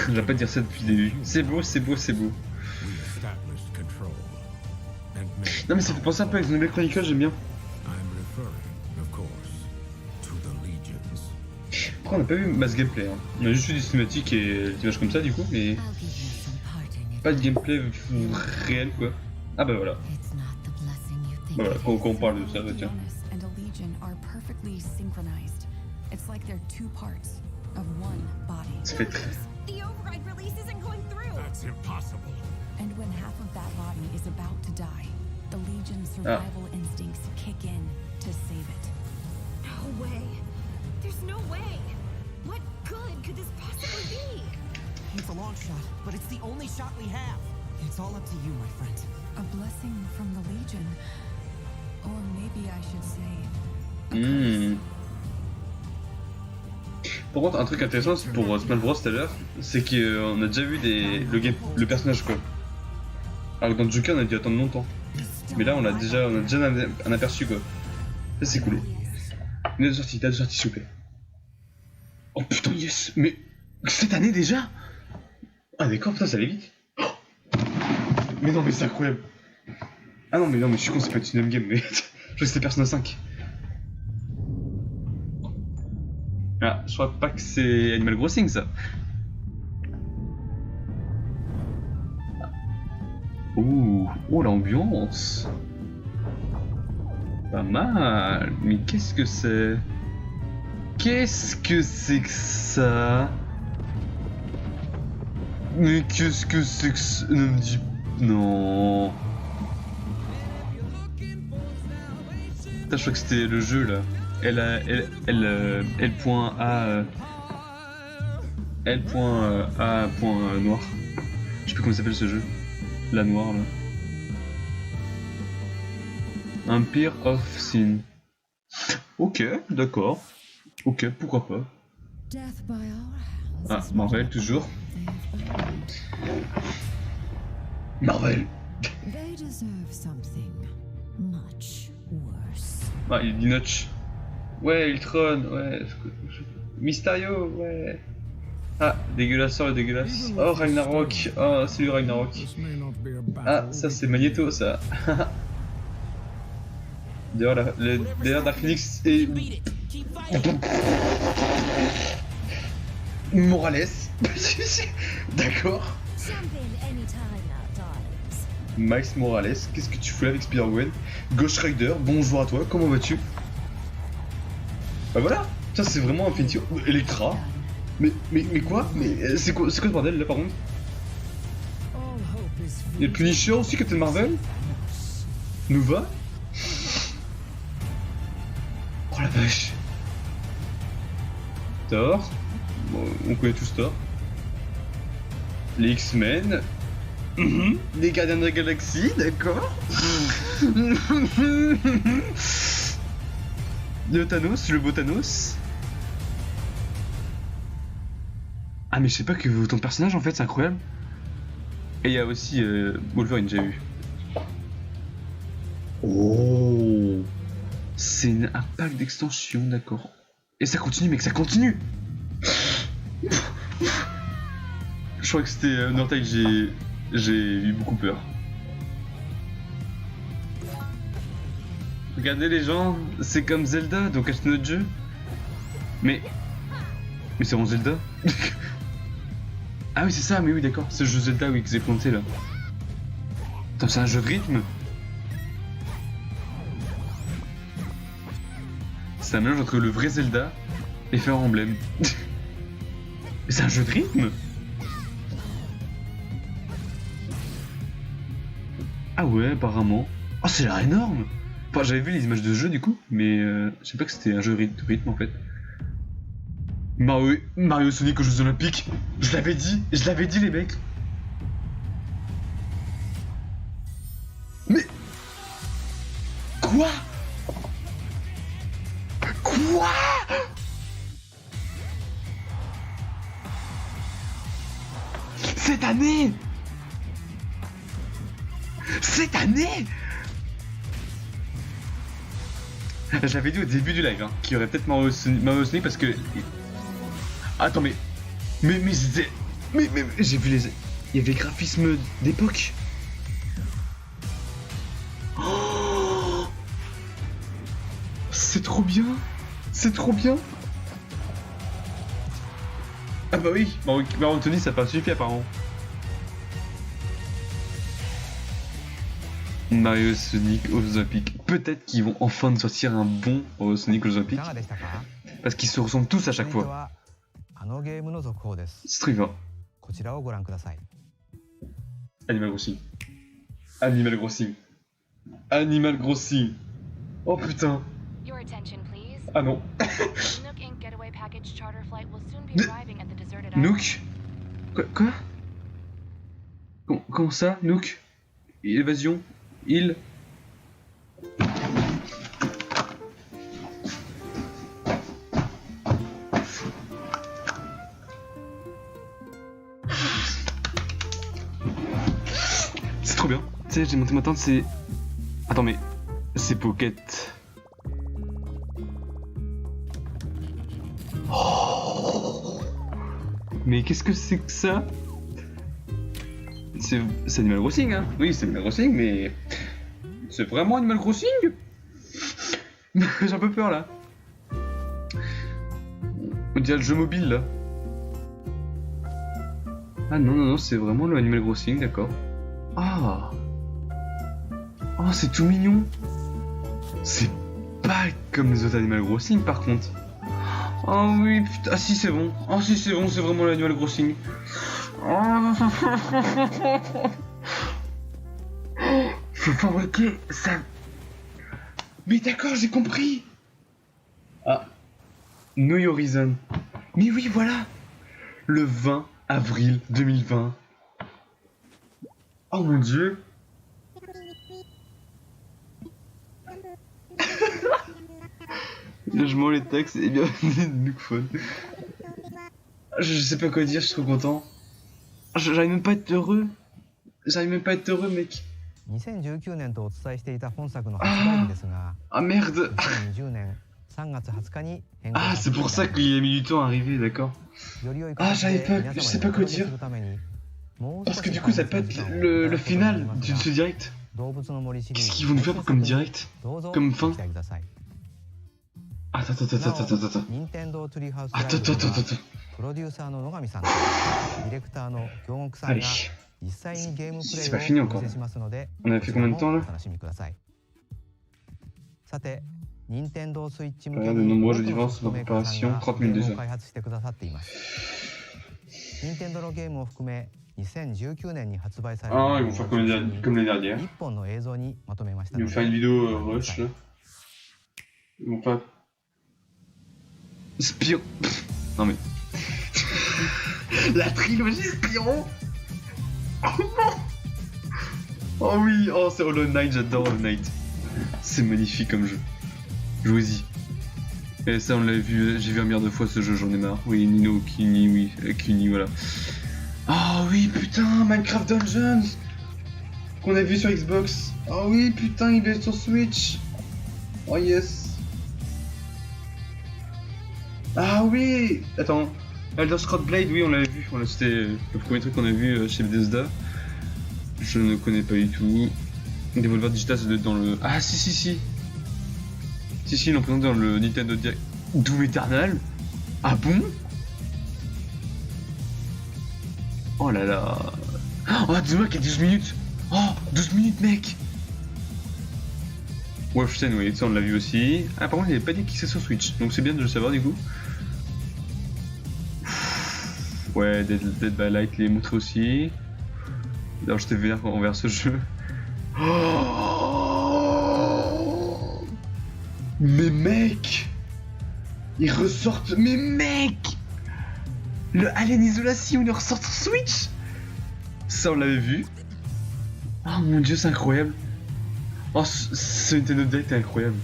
Je vais pas dire ça depuis le début. C'est beau, c'est beau, c'est beau. Non mais ça fait penser un peu à Xenoblade Chronicles, j'aime bien. Après on n'a pas vu masse gameplay, hein. On a juste vu des cinématiques et des images comme ça du coup, mais pas de gameplay réel quoi. Ah bah voilà. Bah voilà, quand on parle de ça, bah tiens. Ça fait très... The override release isn't going through. That's impossible. And when half of that body is about to die, the Legion's survival instincts kick in to save it. No way. There's no way. What good could this possibly be? It's a long shot, but it's the only shot we have. It's all up to you, my friend. A blessing from the Legion. Or maybe I should say... Par contre, un truc intéressant pour Smash Bros tout à l'heure, c'est qu'on a déjà vu le personnage quoi. Alors que dans Joker on a dû attendre longtemps. Mais là on a déjà un aperçu quoi. Ça c'est cool. Date de sortie s'il vous plaît. Oh putain yes. Mais cette année déjà? Ah d'accord, putain ça allait vite. Oh mais non mais c'est incroyable. Ah non mais je suis con, c'est pas une même game mais je crois que c'était Persona 5. Ah, je crois pas que c'est Animal Crossing ça. Oh l'ambiance. Pas mal. Mais qu'est-ce que c'est? Qu'est-ce que c'est que ça? Mais qu'est-ce que c'est que ça? Ne me dis... Non. Putain, je crois que c'était le jeu là. L.A. noir. Je sais plus comment s'appelle ce jeu. La noire là. Empire of Sin. Ok, d'accord. Ok, pourquoi pas. Ah, Marvel toujours. Marvel. Ah, il dit Notch. Ouais, Ultron, ouais. Mysterio, ouais. Ah, dégueulasse, oh dégueulasse. Oh, Ragnarok. Oh, c'est lui Ragnarok. Ah, ça c'est Magneto, ça. D'ailleurs, Dark Phoenix et... Morales. D'accord. Max Morales, qu'est-ce que tu fais avec Spider-Gwen? Ghost Rider, bonjour à toi, comment vas-tu? Bah voilà, ça c'est vraiment Infinity. Electra. Mais quoi? Mais c'est quoi ce bordel là par contre? Il y a le Punisher aussi, Captain Marvel? Nova? Oh la vache. Thor. Bon, on connaît tous Thor. Les X-Men. Les Gardiens de la Galaxie, d'accord. Le Thanos, le beau Thanos. Ah mais je sais pas que autant de personnages en fait, c'est incroyable. Et il y a aussi Wolverine, j'ai vu. Oh, c'est un pack d'extension, d'accord. Et ça continue, mec, ça continue. Je crois que c'était Undertale, j'ai eu beaucoup peur. Regardez les gens, c'est comme Zelda, donc achetez notre jeu. Mais c'est mon Zelda. Ah oui c'est ça, mais oui d'accord, c'est le jeu Zelda oui que j'ai planté là. Attends, c'est un jeu de rythme. C'est un mélange entre le vrai Zelda et Fire Emblem. Mais c'est un jeu de rythme. Ah ouais apparemment. Oh c'est l'air énorme. Enfin j'avais vu les images de jeu du coup, mais je sais pas que c'était un jeu de rythme en fait. Mario Sonic aux Jeux Olympiques. Je l'avais dit les mecs. Mais quoi? Quoi? Cette année? J'avais dit au début du live hein, qu'il y aurait peut-être Mario Sonic parce que... Attends mais j'ai vu les... Il y avait les graphismes d'époque. Oh c'est trop bien. C'est trop bien. Ah bah oui, Mario Sonic ça n'a pas suffi apparemment. Mario Sonic aux Olympiques. Peut-être qu'ils vont enfin nous sortir un bon Mario Sonic aux Olympiques. Parce qu'ils se ressemblent tous à chaque fois. C'est très bien. Animal Crossing. Animal Crossing. Animal Crossing. Oh putain. Ah non. Nook? Quoi? Comment ça, Nook? Évasion? Il... C'est trop bien. Tu sais, j'ai monté ma tente, c'est... Attends, mais... C'est Pocket. Oh mais qu'est-ce que c'est que ça? C'est Animal Crossing, hein? Oui, c'est Animal Crossing, mais... C'est vraiment Animal Crossing? J'ai un peu peur, là. On dirait le jeu mobile, là. Ah non, c'est vraiment le Animal Crossing, d'accord. Ah! Oh, c'est tout mignon! C'est pas comme les autres Animal Crossing, par contre. Oh oui, putain, ah si, c'est bon. Oh si, c'est bon, c'est vraiment l'Animal Crossing. Oh. Faut fabriquer ça. Mais d'accord, j'ai compris. Ah. New Horizon. Mais oui, voilà. Le 20 avril 2020. Oh mon dieu. Logement, les taxes et bien Nookphone. Je sais pas quoi dire, je suis trop content. J'arrive même pas à être heureux. Mec. Ah merde. Ah c'est pour ça qu'il a mis du temps à arriver, d'accord. Ah je sais pas quoi dire. Parce que du coup ça peut être le final de ce direct. Qu'est-ce qu'ils vont nous faire comme direct? Comme fin? Attends. Allez. C'est pas fini encore. On a fait combien de temps là? De nombreux jeux différents sont en préparation, 30 minutes déjà. Ah, ils vont faire comme les dernières. Ils vont faire une vidéo rush là. Ils vont faire... Spion. Non mais... La trilogie Spion. Oh oui, oh c'est Hollow Knight, j'adore Hollow Knight. C'est magnifique comme jeu. Jouez-y. Et ça on l'a vu, j'ai vu un milliard de fois ce jeu, j'en ai marre. Oui, Nino, Kuni, oui, Kuni, voilà. Oh oui, putain, Minecraft Dungeons qu'on a vu sur Xbox. Oh oui, putain, il est sur Switch. Oh yes. Ah oui. Attends, Elder Scrolls Blade, oui, on l'avait vu. C'était le premier truc qu'on a vu chez Bethesda. Je ne connais pas du tout. Devolver Digital, ça doit être dans le... Ah si, ils l'ont présenté dans le Nintendo Direct. Doom Eternal. Ah bon? Oh là là. Oh, dis-moi qu'il y a 12 minutes. Oh, 12 minutes, mec. Wolfenstein, oui, ça on l'a vu aussi. Ah, par contre, il avait pas dit qu'il c'est sur Switch, donc c'est bien de le savoir du coup. Ouais, Dead by Daylight, il est montré aussi. Alors, j'étais vénère envers ce jeu. Oh, mais mec, ils ressortent. Mais mec, le Alien Isolation, il ressort sur Switch. Ça, on l'avait vu. Oh mon dieu, c'est incroyable. Oh, ce Nintendo Direct est incroyable.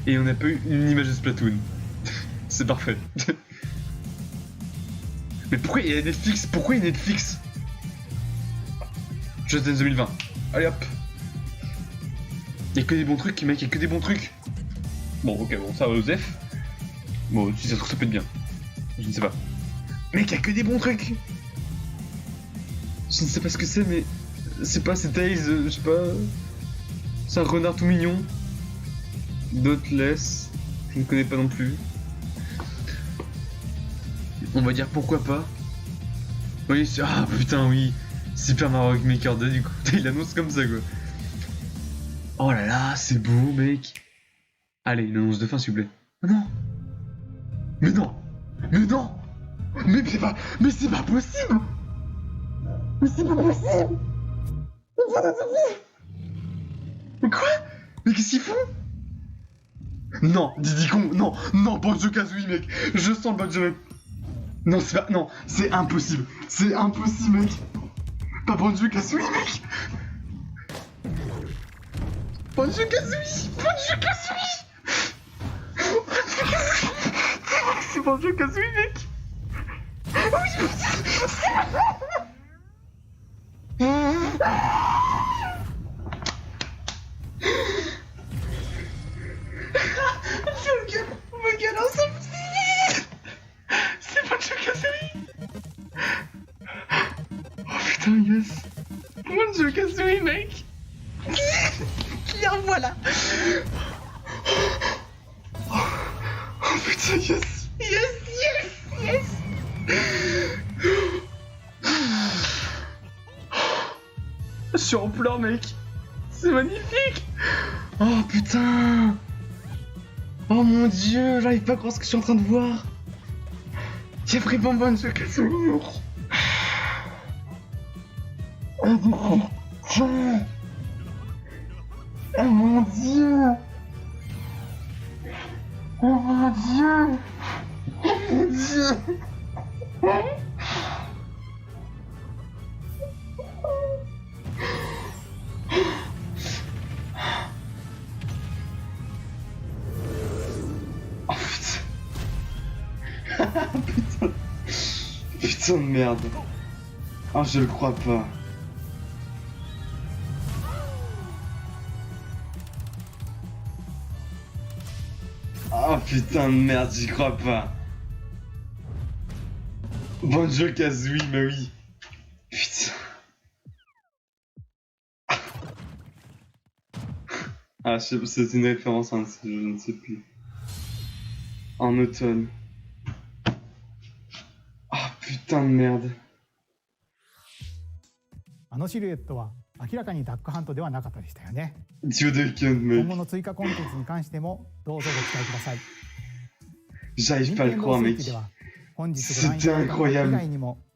Et on n'a pas eu une image de Splatoon. C'est parfait. Mais pourquoi il y a Netflix? Pourquoi il y a Netflix? Just Dance 2020. Allez hop. Y'a que des bons trucs, mec, y'a que des bons trucs. Bon, ok, bon, ça va, Osef. Bon, si ça se trouve, ça peut être bien. Je ne sais pas. Mec, y'a que des bons trucs. Je ne sais pas ce que c'est, mais... C'est pas, c'est Tails, je sais pas... C'est un renard tout mignon. Dauntless. Je ne connais pas non plus. On va dire pourquoi pas. Oui, ah putain, oui. Super Mario Maker 2, du coup. Il annonce comme ça, quoi. Oh là là, c'est beau, mec. Allez, une annonce de fin, s'il vous plaît. Non. Mais non. Mais non. Mais c'est pas possible. Mais c'est pas possible. Mais quoi? Mais qu'est-ce qu'ils font? Non, Diddy Kong, non, non, Banjo-Kazooie, mec. Je sens le Banjo, mec. Non, c'est pas, non, c'est impossible. C'est impossible, mec. Pas Banjo-Kazooie, mec. Banjo-Kazooie, Banjo-Kazooie. C'est Banjo-Kazooie, mec. Oui, me gueule ensemble. C'est Banjo-Kazooie. Oh putain, yes. Banjo-Kazooie, mec. Qui en voilà. Oh putain, yes. Yes, yes, yes. Je suis en pleurs, mec. C'est magnifique. Oh putain. Oh mon dieu, j'arrive pas à croire ce que je suis en train de voir. Y'a vraiment Banjo-Kazooie, mec. Oh mon dieu. Oh mon dieu. Oh mon dieu. Oh mon dieu. Putain. Putain de merde. Ah, je le crois pas. Ah putain de merde, j'y crois pas. Banjo-Kazooie, bah oui. Putain. Ah, c'est une référence à un jeu, je ne sais plus. En automne. Ah putain de merde. あのシルエットは明らかにダックハントではなかったでしたよね。今後の追加コンテンツに関してもどうぞご期待ください。J'arrive pas à le croire, mec. C'était incroyable.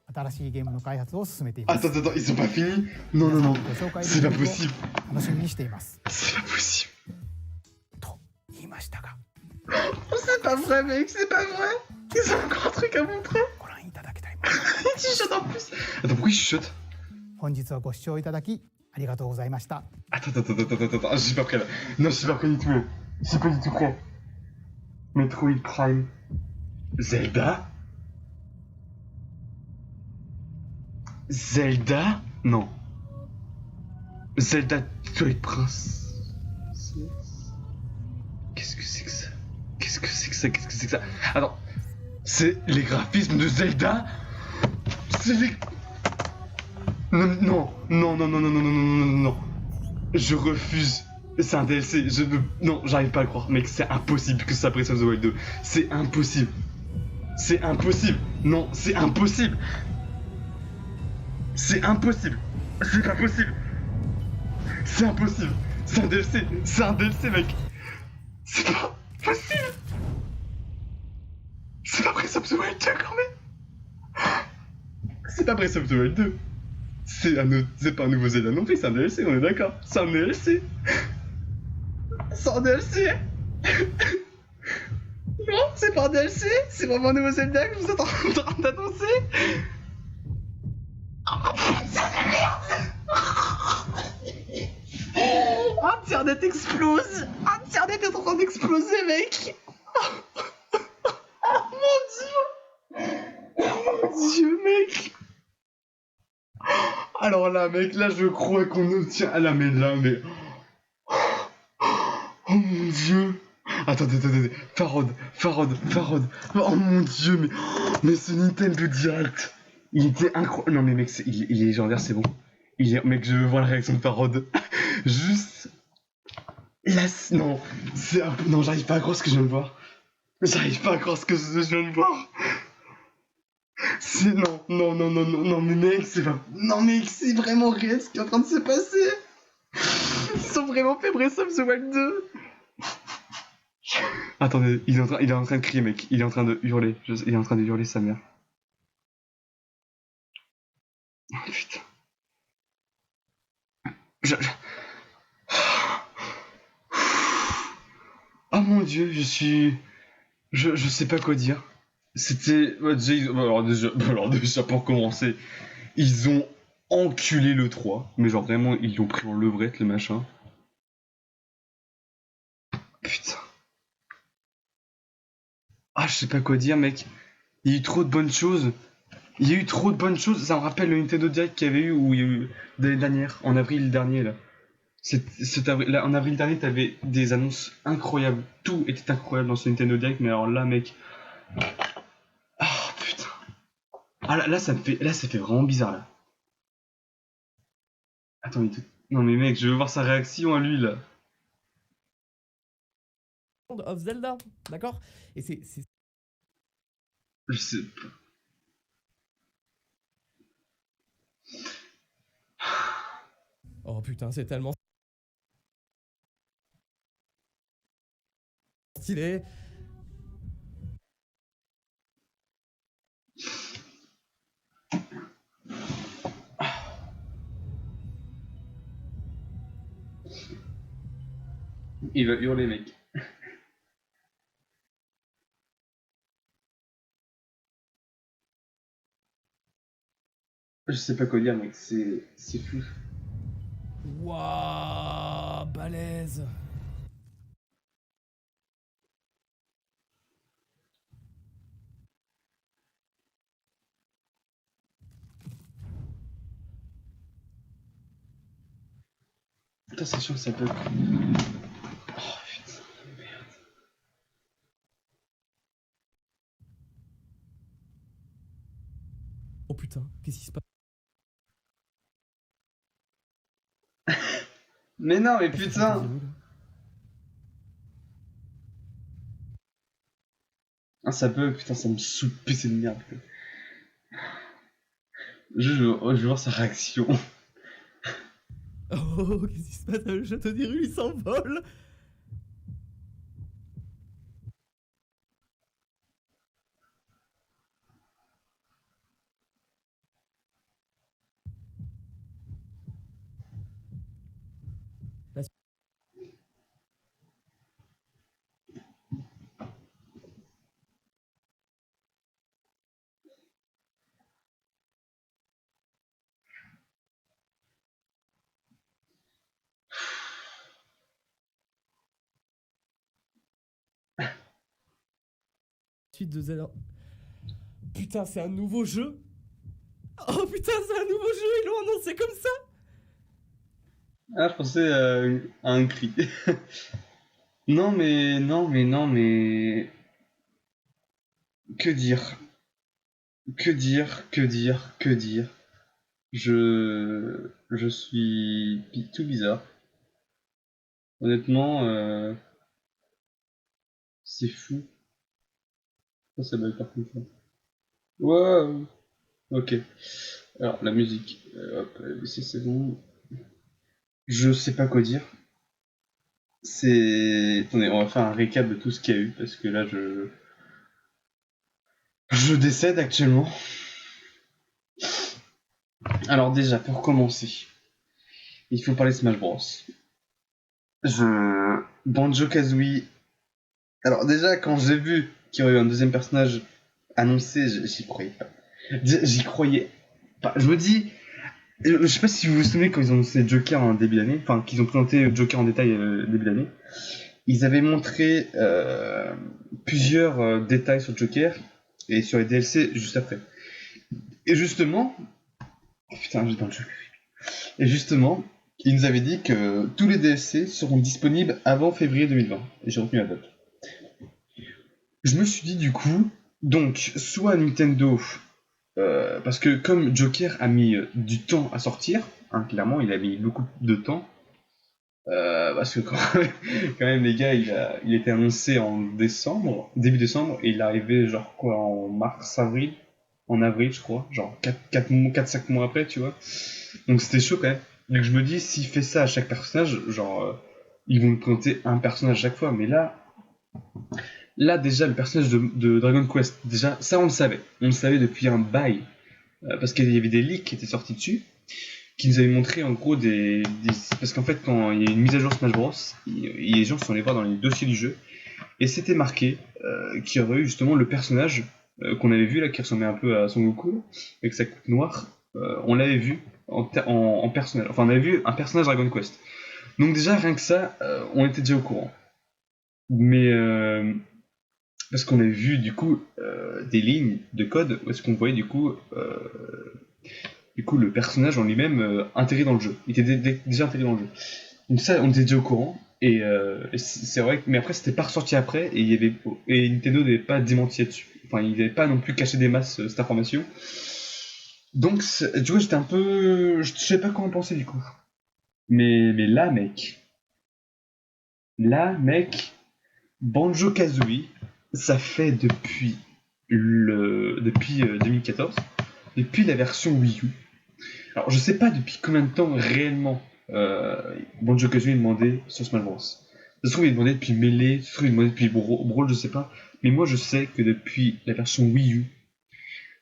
Attends, attends, ils sont pas finis? Non, non, non. C'est pas possible. C'est pas possible. C'est pas vrai, mec, c'est pas vrai. Ils ont encore un truc à montrer. Ils chuchotent en plus. Attends, pourquoi ils chuchotent? Attends, je suis pas prêt là. Non, je suis pas prêt du tout. Je suis pas du tout prêt. Metroid Prime. Zelda? Zelda? Non. Zelda Twilight Princess. Qu'est-ce que c'est que ça? Qu'est-ce que c'est que ça? Qu'est-ce que c'est que ça? Attends. C'est les graphismes de Zelda? C'est les... Non, non, non, non, non, non, non, non, non, non, non. Je refuse. C'est un DLC, je ne... Non, j'arrive pas à le croire, mec, c'est impossible que ça Breath of the Wild 2. C'est impossible. C'est impossible. Non, c'est impossible. C'est impossible. C'est pas possible. C'est impossible. C'est un DLC. C'est un DLC, mec. C'est pas possible. C'est pas Breath of the Wild 2 quand même. C'est pas Breath of the Wild 2. C'est pas un nouveau Zelda non plus, c'est un DLC, on est d'accord. C'est un DLC. C'est un DLC. Non, c'est pas un DLC. C'est vraiment un nouveau Zelda que vous êtes en train d'annoncer. Internet explose. Internet est en train d'exploser, mec. Oh mon dieu. Oh mon dieu, mec. Alors là, mec, là, je crois qu'on obtient... Ah là, mais... Oh mon dieu. Attendez. Farod. Oh mon dieu, mais ce Nintendo Direct, il était incroyable. Non mais mec, il est légendaire, c'est bon. Mec, je veux voir la réaction de Farod. Juste... Là, non, non, j'arrive pas à croire ce que je viens de voir. C'est non, mais mec, c'est pas... Non mec, c'est vraiment réel ce qui est en train de se passer. Ils ont vraiment fait Breath of the Wild 2. Attendez, il est en train de crier, mec. Il est en train de hurler. Il est en train de hurler sa mère. Oh putain. Oh mon dieu, je sais pas quoi dire. C'était... Alors déjà, pour commencer, ils ont enculé le 3. Mais genre vraiment, ils l'ont pris en levrette, le machin. Putain. Ah, je sais pas quoi dire, mec. Il y a eu trop de bonnes choses. Ça me rappelle le Nintendo Direct qu'il y avait eu, où il y a eu l'année dernière, en avril dernier, là. Là, en avril dernier, t'avais des annonces incroyables. Tout était incroyable dans ce Nintendo Direct, mais alors là, mec... Ah, putain. Ah, là, ça fait vraiment bizarre, là. Attends, non mais mec, je veux voir sa réaction à lui, là. Of Zelda, d'accord? Et c'est... Je sais pas. Oh putain, c'est tellement... stylé. Il va hurler, mec. Je sais pas quoi dire, mec, c'est fou. Waouh, balèze. Putain, c'est sûr que ça peut... Oh putain, merde. Oh putain, qu'est-ce qui se passe? Mais non, mais putain. Ah, ça peut, putain, ça me soupe c'est de merde. Je veux voir sa réaction. Oh, qu'est-ce qui se passe? Le château d'Hyrule, il s'envole. Suite de Zelda. Putain, c'est un nouveau jeu. Oh putain, c'est un nouveau jeu, ils l'ont annoncé comme ça. Ah, je pensais à un cri. Non, mais... Que dire? Je suis tout bizarre. Honnêtement, c'est fou. Ça va être plus fort. Wow. Ok. Alors, la musique. Hop, ici c'est bon. Je sais pas quoi dire. C'est... Attendez, on va faire un récap de tout ce qu'il y a eu, parce que là, je décède actuellement. Alors déjà, pour commencer, il faut parler de Smash Bros. Banjo-Kazooie... Alors déjà, quand j'ai vu qu'il y aurait eu un deuxième personnage annoncé, j'y croyais pas. J'y croyais pas. Je me dis... Je sais pas si vous vous souvenez quand ils ont annoncé Joker en début d'année, enfin qu'ils ont présenté Joker en détail début d'année, ils avaient montré plusieurs détails sur Joker et sur les DLC juste après. Et justement... Oh, putain, j'ai dans le jeu. Et justement, ils nous avaient dit que tous les DLC seront disponibles avant février 2020. Et j'ai retenu la date. Je me suis dit du coup, donc, soit Nintendo... parce que comme Joker a mis du temps à sortir, hein, clairement, il a mis beaucoup de temps. Parce que quand même les gars, il était annoncé en décembre, début décembre, et il est arrivé genre quoi en mars-avril, en avril je crois, genre 4-5 mois après, tu vois. Donc c'était chaud quand même. Donc je me dis, s'il fait ça à chaque personnage, genre ils vont nous présenter un personnage à chaque fois, mais là déjà le personnage de Dragon Quest, déjà ça on le savait depuis un bail, parce qu'il y avait des leaks qui étaient sortis dessus, qui nous avait montré en gros parce qu'en fait quand il y a une mise à jour Smash Bros, les gens sont allés voir dans les dossiers du jeu et c'était marqué qu'il y aurait eu justement le personnage qu'on avait vu là qui ressemblait un peu à Son Goku avec sa coupe noire, on l'avait vu en personnage, enfin on avait vu un personnage Dragon Quest, donc déjà rien que ça on était déjà au courant, mais parce qu'on avait vu du coup des lignes de code où est-ce qu'on voyait du coup le personnage en lui-même intégré dans le jeu. Il était déjà intégré dans le jeu. Donc ça, on était déjà au courant. Et c'est vrai que... Mais après, c'était pas ressorti après. Et Nintendo n'avait pas démenti là-dessus. Enfin, il n'avait pas non plus caché des masses cette information. Donc, tu vois, j'étais un peu... Je sais pas quoi en penser du coup. Mais là, mec... Banjo-Kazooie, ça fait depuis 2014. Depuis la version Wii U. Alors, je sais pas depuis combien de temps réellement Banjo-Kazooie est demandé sur Smash Bros. Ça se trouve, il est demandé depuis Melee, ça se trouve, il est demandé depuis Brawl, je sais pas. Mais moi, je sais que depuis la version Wii U,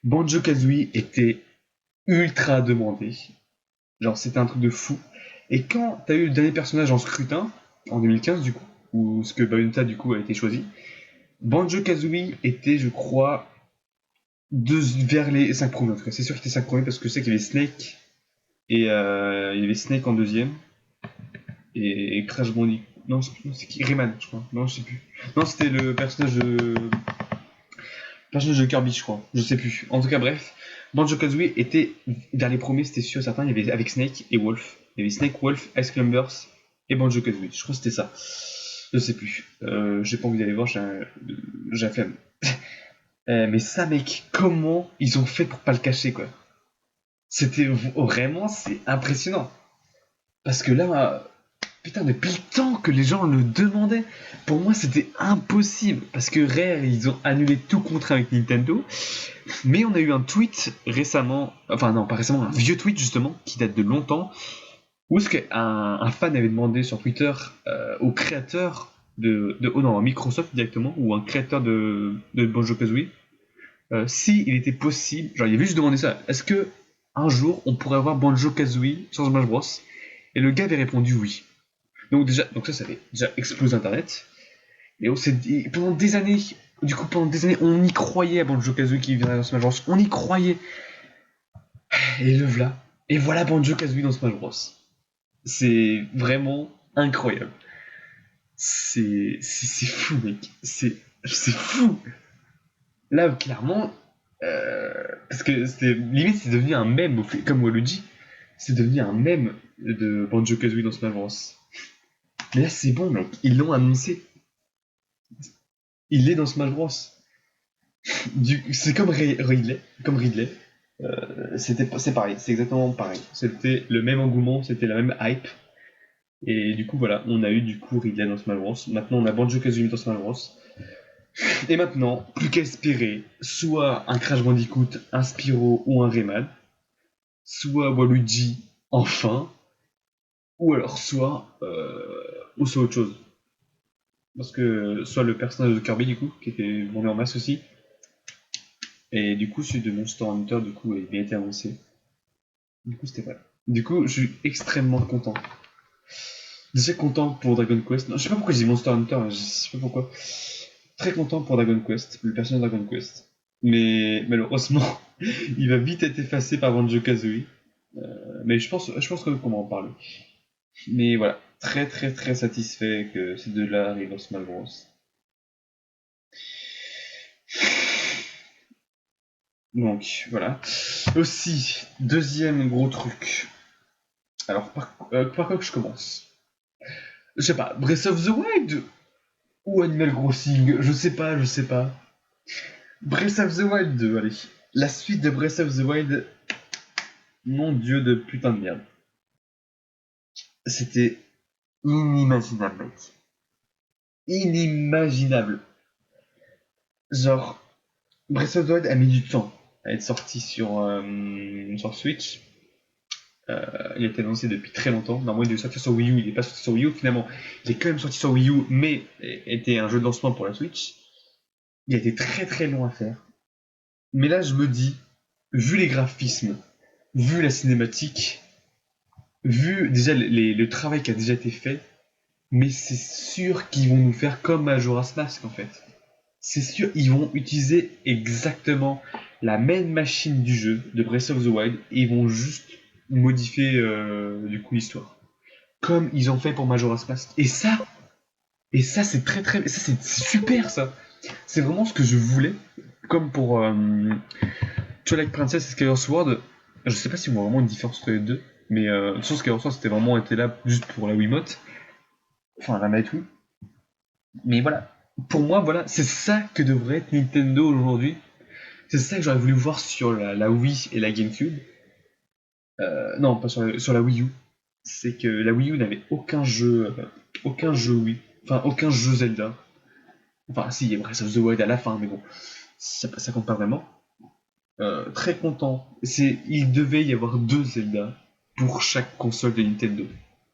Banjo-Kazooie était ultra demandé. Genre, c'était un truc de fou. Et quand t'as eu le dernier personnage en scrutin, en 2015 du coup, où ce que Bayonetta du coup a été choisi, Banjo-Kazooie était, je crois, vers les 5 premiers en tout cas. C'est sûr qu'il était 5 premiers parce que je sais qu'il y avait Snake. Et il y avait Snake en deuxième. Et Crash Bandicoot. Non, c'est qui? Rayman, je crois. Non, je sais plus. Non, c'était le personnage de Kirby, je crois. Je sais plus. En tout cas, bref. Banjo-Kazooie était vers les premiers, c'était sûr, certain. Il y avait avec Snake et Wolf. Il y avait Snake, Wolf, Ice Climbers et Banjo-Kazooie. Je crois que c'était ça. Je sais plus. J'ai pas envie d'aller voir, j'ai la flemme. Mais ça, mec, comment ils ont fait pour pas le cacher, quoi? C'était vraiment, c'est impressionnant. Parce que là, putain, depuis le temps que les gens le demandaient, pour moi c'était impossible. Parce que Rare, ils ont annulé tout contrat avec Nintendo. Mais on a eu un tweet récemment, enfin non, pas récemment, un vieux tweet justement, qui date de longtemps, où est-ce qu'un fan avait demandé sur Twitter au créateur Microsoft directement, ou un créateur de Banjo-Kazooie, si il était possible, genre il avait juste demandé ça, est-ce que un jour on pourrait avoir Banjo-Kazooie sur Smash Bros? Et le gars avait répondu oui. Donc ça avait déjà explosé Internet. Et pendant des années, on y croyait à Banjo-Kazooie qui viendrait dans Smash Bros. On y croyait. Et le voilà. Et voilà Banjo-Kazooie dans Smash Bros. C'est vraiment incroyable. C'est fou, mec. C'est fou. Là, clairement, parce que limite, c'est devenu un mème, comme Waluigi, c'est devenu un mème de Banjo-Kazooie dans Smash Bros. Mais là, c'est bon, mec, ils l'ont annoncé. Il est dans Smash Bros. C'est comme Ridley. C'est pareil, c'est exactement pareil. C'était le même engouement, c'était la même hype. Et du coup, voilà, on a eu du coup Ridley dans Smash Bros. Maintenant, on a Banjo-Kazooie dans Smash Bros. Et maintenant, plus qu'à espérer, soit un Crash Bandicoot, un Spyro ou un Rayman, soit Waluigi, enfin, ou alors soit autre chose. Parce que soit le personnage de Kirby, du coup, qui était monté en masse aussi, et du coup, celui de Monster Hunter, du coup, il a été avancé. Du coup, c'était pas. Du coup, je suis extrêmement content. Déjà content pour Dragon Quest. Non, je sais pas pourquoi j'ai dit Monster Hunter, je sais pas pourquoi. Très content pour Dragon Quest, le personnage de Dragon Quest. Mais malheureusement, il va vite être effacé par Banjo-Kazooie. Mais je pense qu'on va en parler. Mais voilà, très très très satisfait que ces deux-là arrivent dans Smash Bros. Donc voilà. Aussi, deuxième gros truc. Alors par quoi que je commence? Je sais pas, Breath of the Wild ou Animal Crossing, je sais pas. Breath of the Wild 2, allez. La suite de Breath of the Wild, mon dieu de putain de merde. C'était inimaginable, mec. Inimaginable. Genre, Breath of the Wild a mis du temps à être sorti sur Switch. Il a été annoncé depuis très longtemps. Normalement, il devait sortir sur Wii U. Il n'est pas sorti sur Wii U. Finalement, il est quand même sorti sur Wii U, mais était un jeu de lancement pour la Switch. Il a été très très long à faire. Mais là, je me dis, vu les graphismes, vu la cinématique, vu déjà le travail qui a déjà été fait, mais c'est sûr qu'ils vont nous faire comme Majora's Mask en fait. C'est sûr, ils vont utiliser exactement la même machine du jeu de Breath of the Wild et ils vont juste modifier du coup l'histoire. Comme ils ont fait pour Majora's Mask. Et ça c'est très très, ça c'est super ça. C'est vraiment ce que je voulais. Comme pour Twilight Princess et Skyward Sword. Je sais pas si on voit vraiment une différence entre les deux, mais sur Skyward Sword c'était vraiment été là juste pour la Wiimote. Enfin la manette Wii. Mais voilà. Pour moi, voilà, c'est ça que devrait être Nintendo aujourd'hui. C'est ça que j'aurais voulu voir sur la Wii et la GameCube. Non, pas sur la Wii U. C'est que la Wii U n'avait aucun jeu Wii. Enfin, aucun jeu Zelda. Enfin, si, il y a Breath of the Wild à la fin, mais bon, ça compte pas vraiment. Très content. Il devait y avoir 2 Zelda pour chaque console de Nintendo.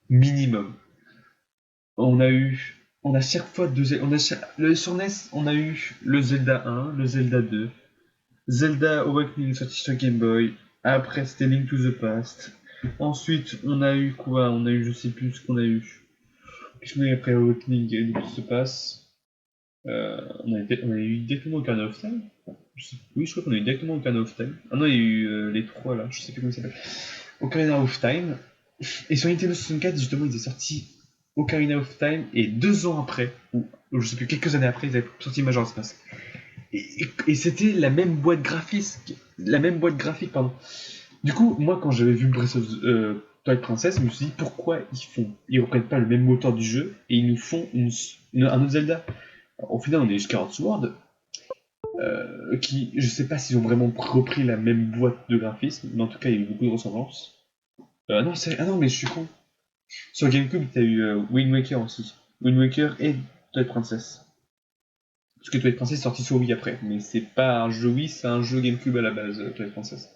Minimum. On a chaque fois 2 Zelda. Sur NES, on a eu le Zelda 1, le Zelda 2, Zelda Awakening sorti sur Game Boy. Après, c'était Link to the Past. Ensuite, on a eu quoi? On a eu, je sais plus ce qu'on a eu. Qu'est-ce qu'on a eu après Awakening et Link to the Past? On a eu directement Ocarina of Time. Oui, je crois qu'on a eu directement Ocarina of Time. Ah non, il y a eu les 3 là, je sais plus comment ça s'appelle. Ocarina of Time. Et sur Nintendo 64, justement, ils étaient sortis Ocarina of Time et 2 ans après, ou je sais plus, quelques années après, ils avaient sorti Majora's Mask. Et c'était la même boîte graphique, pardon. Du coup, moi, quand j'avais vu Breath of the Twilight Princess, je me suis dit pourquoi ils reprennent pas le même moteur du jeu et ils nous font un autre Zelda. Alors, au final, on est Skyward Sword, qui, je sais pas s'ils ont vraiment repris la même boîte de graphisme, mais en tout cas, il y a eu beaucoup de ressemblances. Ah non, mais je suis con. Sur GameCube, t'as eu Wind Waker aussi. Wind Waker et Twilight Princess. Parce que Twilight Princess est sorti sur Wii après, mais c'est pas un jeu Wii, c'est un jeu GameCube à la base, Twilight Princess.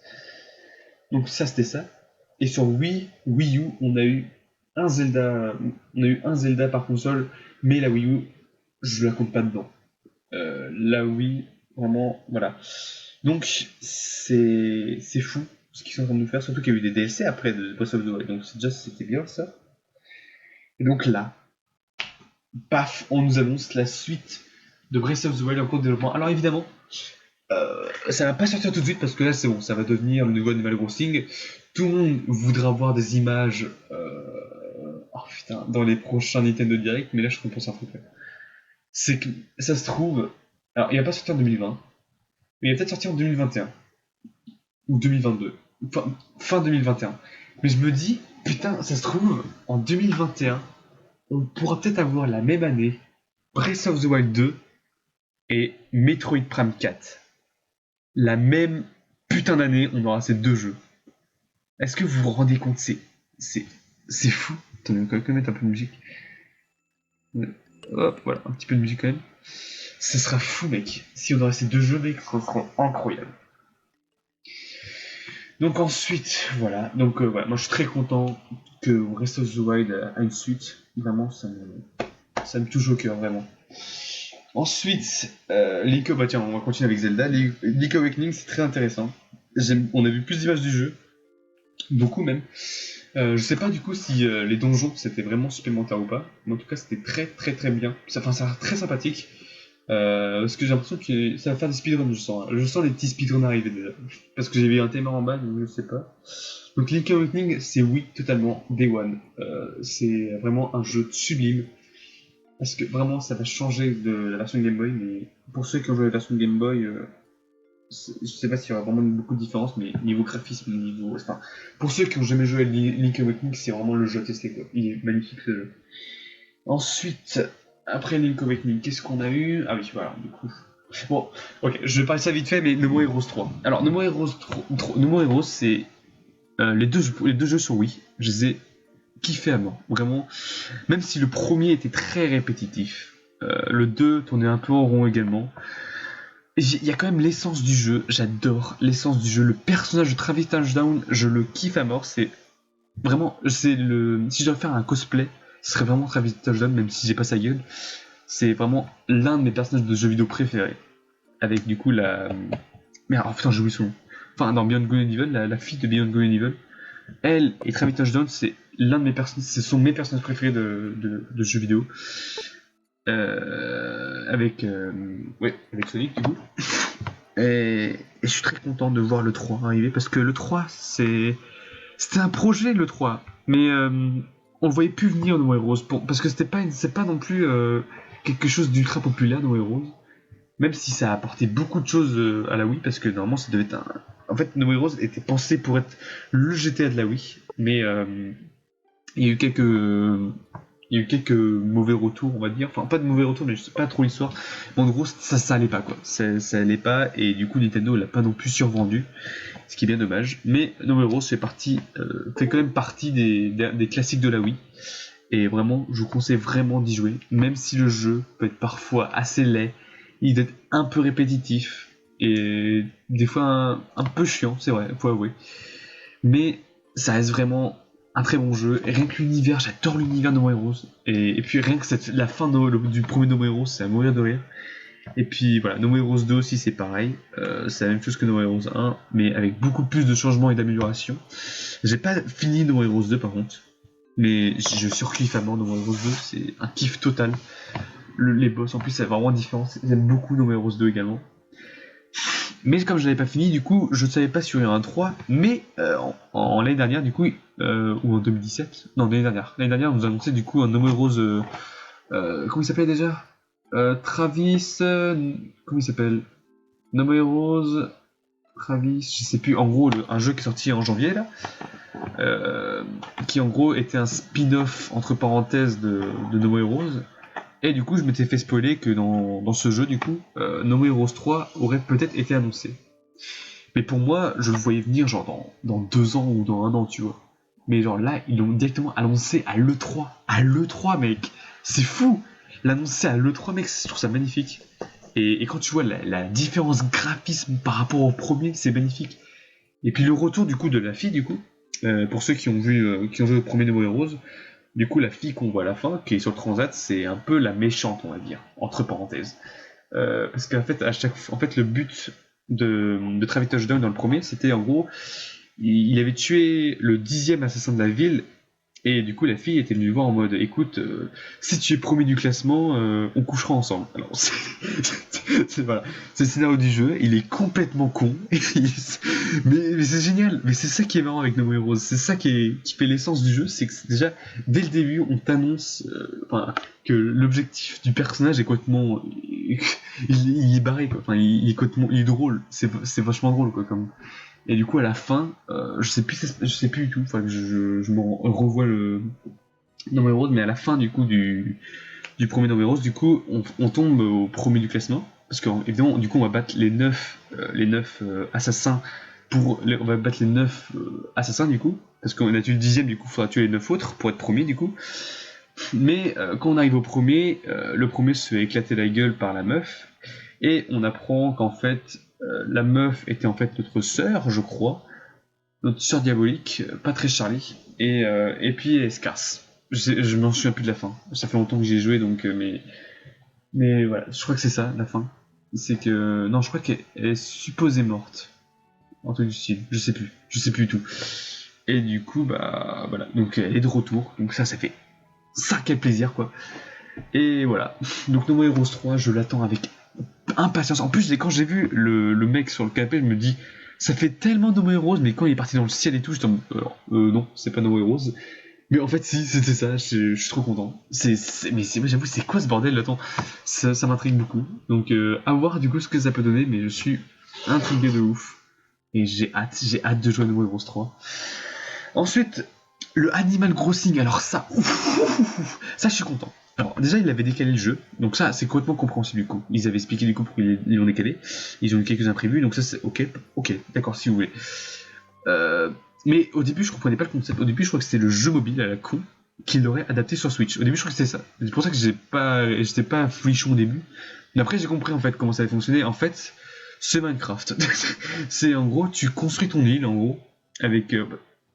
Donc ça, c'était ça. Et sur Wii U, on a eu un Zelda par console, mais la Wii U, je la compte pas dedans. La Wii, vraiment, voilà. Donc c'est fou ce qu'ils sont en train de nous faire, surtout qu'il y a eu des DLC après de Breath of the Wild, donc c'était bien ça. Et donc là, paf, on nous annonce la suite de Breath of the Wild en cours de développement. Alors évidemment, ça va pas sortir tout de suite parce que là c'est bon, ça va devenir le nouveau Animal Crossing. Tout le monde voudra voir des images dans les prochains Nintendo Direct, mais là je comprends un truc. C'est que ça se trouve, alors il va pas sortir en 2020, mais il va peut-être sortir en 2021 ou 2022, fin 2021. Mais je me dis, putain, ça se trouve en 2021, on pourra peut-être avoir la même année Breath of the Wild 2 et Metroid Prime 4. La même putain d'année, on aura ces 2 jeux. Est-ce que vous vous rendez compte? C'est fou. Attendez, on va quand même mettre un peu de musique. Hop, voilà, un petit peu de musique quand même. Ce sera fou, mec. Si on aurait ces 2 jeux, mec, ce serait incroyable. Donc ensuite, voilà. Donc voilà, moi je suis très content que Breath of the Wild a une suite. Vraiment, ça me touche au cœur, vraiment. Ensuite, bah tiens, on va continuer avec Zelda. Link Awakening, c'est très intéressant. On a vu plus d'images du jeu. Beaucoup même. Je sais pas du coup si les donjons c'était vraiment supplémentaire ou pas. Mais en tout cas, c'était très très très bien. Ça a l'air très sympathique. Parce que j'ai l'impression que ça va faire des speedruns, je sens. Je sens les petits speedruns arriver déjà. Parce que j'ai vu un timer en bas, donc je sais pas. Donc Link Awakening, c'est oui, totalement, Day One. C'est vraiment un jeu sublime. Parce que vraiment, ça va changer de la version Game Boy, mais pour ceux qui ont joué la version Game Boy, je sais pas s'il y aura vraiment beaucoup de différence, mais niveau graphisme, enfin, pour ceux qui ont jamais joué à Link Awakening, c'est vraiment le jeu à tester, quoi. Il est magnifique ce jeu. Ensuite, après Link Awakening, qu'est-ce qu'on a eu? Ah oui, voilà, du coup. Bon, ok, je vais parler ça vite fait, mais No More Heroes 3. Alors, No More Heroes, c'est les deux jeux sur Wii. Je les ai kiffés à mort, vraiment. Même si le premier était très répétitif, le 2 tournait un peu en rond également. Il y a quand même l'essence du jeu, j'adore l'essence du jeu. Le personnage de Travis Touchdown, je le kiffe à mort. C'est vraiment, si je dois faire un cosplay, ce serait vraiment Travis Touchdown, même si j'ai pas sa gueule. C'est vraiment l'un de mes personnages de jeux vidéo préférés. Avec du coup la... Merde, oh putain, j'ai oublié son nom. Enfin, dans Beyond Good and Evil, la fille de Beyond Good and Evil. Elle et Travis Touchdown, c'est l'un de mes personnages, ce sont mes personnages préférés de jeux vidéo. Avec Sonic du coup. Et je suis très content de voir le 3 arriver, parce que le 3, c'était un projet, le 3. Mais on le voyait plus venir, No More Heroes, parce que c'est pas non plus quelque chose d'ultra populaire, No More Heroes. Même si ça a apporté beaucoup de choses à la Wii, parce que normalement ça devait être En fait, No More Heroes était pensé pour être le GTA de la Wii, mais il y a eu quelques mauvais retours, on va dire. Enfin, pas de mauvais retours, mais je sais pas trop l'histoire. Mais en gros, ça allait pas, quoi. Ça allait pas, et du coup, Nintendo l'a pas non plus survendu, ce qui est bien dommage. Mais No More Heroes fait quand même partie des classiques de la Wii. Et vraiment, je vous conseille vraiment d'y jouer, même si le jeu peut être parfois assez laid. Il doit être un peu répétitif, et des fois un peu chiant, c'est vrai, faut avouer. Mais ça reste vraiment un très bon jeu. Et rien que l'univers, j'adore l'univers de No More Heroes. Et puis rien que la fin du premier No More Heroes, c'est à mourir de rire. Et puis voilà, No More Heroes 2 aussi, c'est pareil. C'est la même chose que No More Heroes 1, mais avec beaucoup plus de changements et d'améliorations. J'ai pas fini No More Heroes 2 par contre, mais je surkiffe à mort No More Heroes 2, c'est un kiff total. Les boss en plus, c'est vraiment différent. J'aime beaucoup No More Heroes 2 également. Mais comme je l'avais pas fini, du coup, je ne savais pas sur un 3, mais en l'année dernière, du coup, ou en 2017, non, l'année dernière, on nous a annoncé du coup un No More Heroes, comment il s'appelait déjà Travis, comment il s'appelle No More Heroes, Travis, je sais plus, en gros, un jeu qui est sorti en janvier, là, qui en gros était un spin-off, entre parenthèses, de No More Heroes. Et du coup, je m'étais fait spoiler que dans ce jeu, du coup, No More Heroes 3 aurait peut-être été annoncé. Mais pour moi, je le voyais venir genre dans 2 ans ou dans 1 an, tu vois. Mais genre là, ils l'ont directement annoncé à l'E3. À l'E3, mec. C'est fou. L'annoncer à l'E3, mec, je trouve ça magnifique. Et quand tu vois la différence graphisme par rapport au premier, c'est magnifique. Et puis le retour du coup de la fille, du coup, pour ceux qui ont joué au premier No More Heroes, du coup, la fille qu'on voit à la fin, qui est sur le transat, c'est un peu la méchante, on va dire, entre parenthèses. Parce qu'en fait, le but de Travis Touchdown dans le premier, c'était en gros, il avait tué le 10e assassin de la ville, et du coup, la fille était venue voir en mode, écoute, si tu es premier du classement, on couchera ensemble. Alors, voilà, c'est le scénario du jeu, il est complètement con, mais c'est génial, mais c'est ça qui est marrant avec No More Heroes, c'est ça qui fait l'essence du jeu, c'est que déjà, dès le début, on t'annonce que l'objectif du personnage est complètement... il est barré, quoi. Enfin, il est drôle, c'est vachement drôle, quoi, comme... Et du coup, à la fin, je sais plus du tout, enfin, je me revois le No More Heroes, mais à la fin, du coup, du premier No More Heroes, du coup, on tombe au premier du classement, parce qu'évidemment, du coup, on va battre les 9 assassins, on va battre les 9 assassins, du coup, parce qu'on a tué le 10e, du coup, il faudra tuer les 9 autres pour être premier, du coup. Mais quand on arrive au premier, le premier se fait éclater la gueule par la meuf, et on apprend qu'en fait, la meuf était en fait notre sœur, je crois, notre sœur diabolique, pas très Charlie, et puis elle se casse. Je m'en souviens plus de la fin, ça fait longtemps que j'y ai joué, donc, mais voilà, je crois que c'est ça, la fin. C'est que, non, je crois qu'elle est supposée morte, un truc du style, je sais plus du tout. Et du coup, bah voilà, donc elle est de retour, donc ça fait quel plaisir quoi. Et voilà, donc No More Heroes 3, je l'attends avec impatience. En plus, quand j'ai vu le mec sur le canapé, je me dis, ça fait tellement No More Heroes, mais quand il est parti dans le ciel et tout, je tombe. Non, c'est pas No More Heroes. Mais en fait, si, c'était ça, je suis trop content. Mais j'avoue, c'est quoi ce bordel là? Attends, ça m'intrigue beaucoup. Donc, à voir du coup ce que ça peut donner, mais je suis intrigué de ouf. Et j'ai hâte de jouer à No More Heroes 3. Ensuite, le Animal Crossing, alors ça, ça je suis content. Alors déjà ils avaient décalé le jeu, donc ça c'est complètement compréhensible du coup. Ils avaient expliqué du coup pourquoi ils l'ont décalé, ils ont eu quelques imprévus, donc ça c'est ok, d'accord si vous voulez. Mais au début je comprenais pas le concept, au début je crois que c'était le jeu mobile à la con qu'ils l'auraient adapté sur Switch. Au début je crois que c'était ça, c'est pour ça que j'étais pas fouichon au début. Mais après j'ai compris en fait comment ça allait fonctionner, en fait c'est Minecraft. C'est en gros tu construis ton île en gros, avec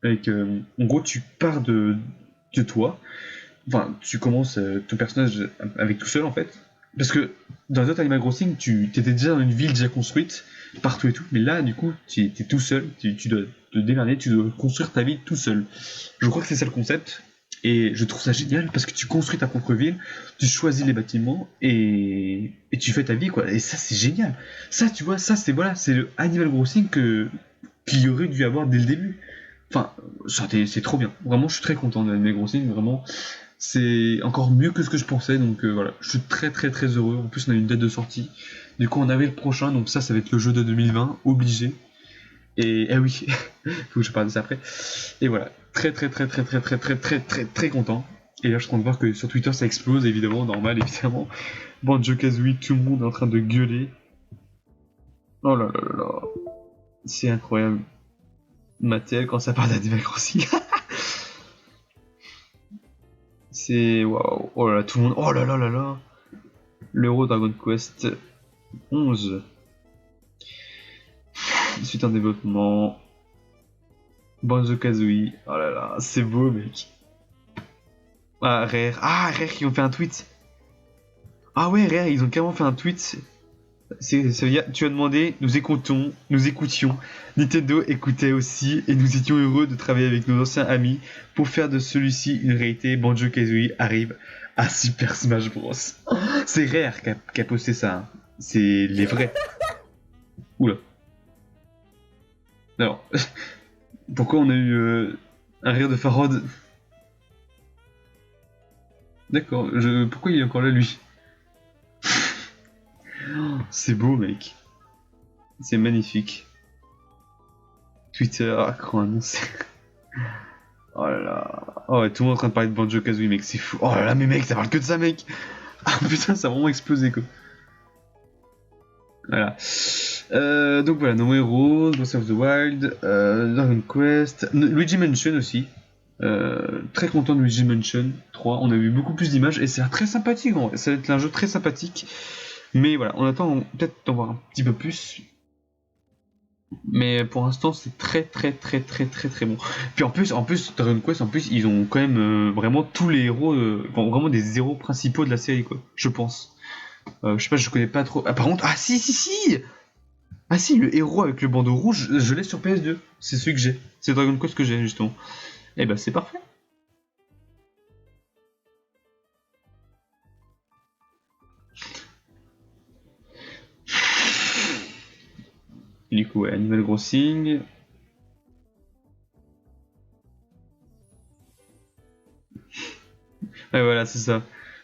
en gros tu pars de toi. Enfin, tu commences ton personnage avec tout seul en fait. Parce que dans les autres Animal Crossing, tu étais déjà dans une ville déjà construite, partout et tout. Mais là, du coup, tu es tout seul. Tu dois te démerder, tu dois construire ta ville tout seul. Je crois que c'est ça le concept. Et je trouve ça génial parce que tu construis ta propre ville, tu choisis les bâtiments et tu fais ta vie quoi. Et ça, c'est génial. Ça, tu vois, ça, c'est le Animal Crossing qu'il y aurait dû avoir dès le début. Enfin, c'est trop bien. Vraiment, je suis très content de Animal Crossing. Vraiment. C'est encore mieux que ce que je pensais, donc voilà, je suis très très très heureux. En plus, on a une date de sortie. Du coup, on avait le prochain, donc ça va être le jeu de 2020, obligé. Et oui, faut que je parle de ça après. Et voilà, très très très très très très très très très très content. Et là, je suis en train de voir que sur Twitter, ça explose, évidemment, normal, évidemment. Banjo-Kazooie, tout le monde est en train de gueuler. Oh là là là là, c'est incroyable. Mattel, quand ça parle d'Animal Crossing. C'est waouh, oh là là, tout le monde, oh là là là là, l'Euro Dragon Quest 11, suite en développement, Banjo-Kazooie, oh là là, c'est beau mec. Rare qui ont fait un tweet. Ah ouais, Rare, ils ont carrément fait un tweet. Ça veut dire, tu as demandé, nous écoutions, Nintendo écoutait aussi, et nous étions heureux de travailler avec nos anciens amis pour faire de celui-ci une réalité. Banjo-Kazooie arrive à Super Smash Bros. C'est Rare qui a posté ça, hein. C'est les vrais. Oula. Alors, pourquoi on a eu un rire de Farod? D'accord, pourquoi il est encore là lui? C'est beau mec. C'est magnifique. Twitter, quand annoncé. Oh là là. Oh ouais, tout le monde est en train de parler de Banjo-Kazooie mec, c'est fou. Oh là là mais mec, ça parle que de ça mec. Ah putain, ça a vraiment explosé quoi. Voilà. Donc voilà, No More Heroes, Breath of the Wild, Dragon Quest, Luigi Mansion aussi. Très content de Luigi Mansion 3. On a vu beaucoup plus d'images et c'est très sympathique en vrai. Ça va être un jeu très sympathique. Mais voilà, on attend peut-être d'en voir un petit peu plus. Mais pour l'instant, c'est très très très très très très bon. Puis en plus Dragon Quest, ils ont quand même vraiment tous les héros, vraiment des héros principaux de la série quoi, je pense. Je sais pas, je connais pas trop. Ah par contre, si ah si, le héros avec le bandeau rouge, je l'ai sur PS2. C'est celui que j'ai. C'est Dragon Quest que j'ai justement. Et bah c'est parfait. Du coup, ouais, Animal Crossing. Ouais, voilà, c'est ça.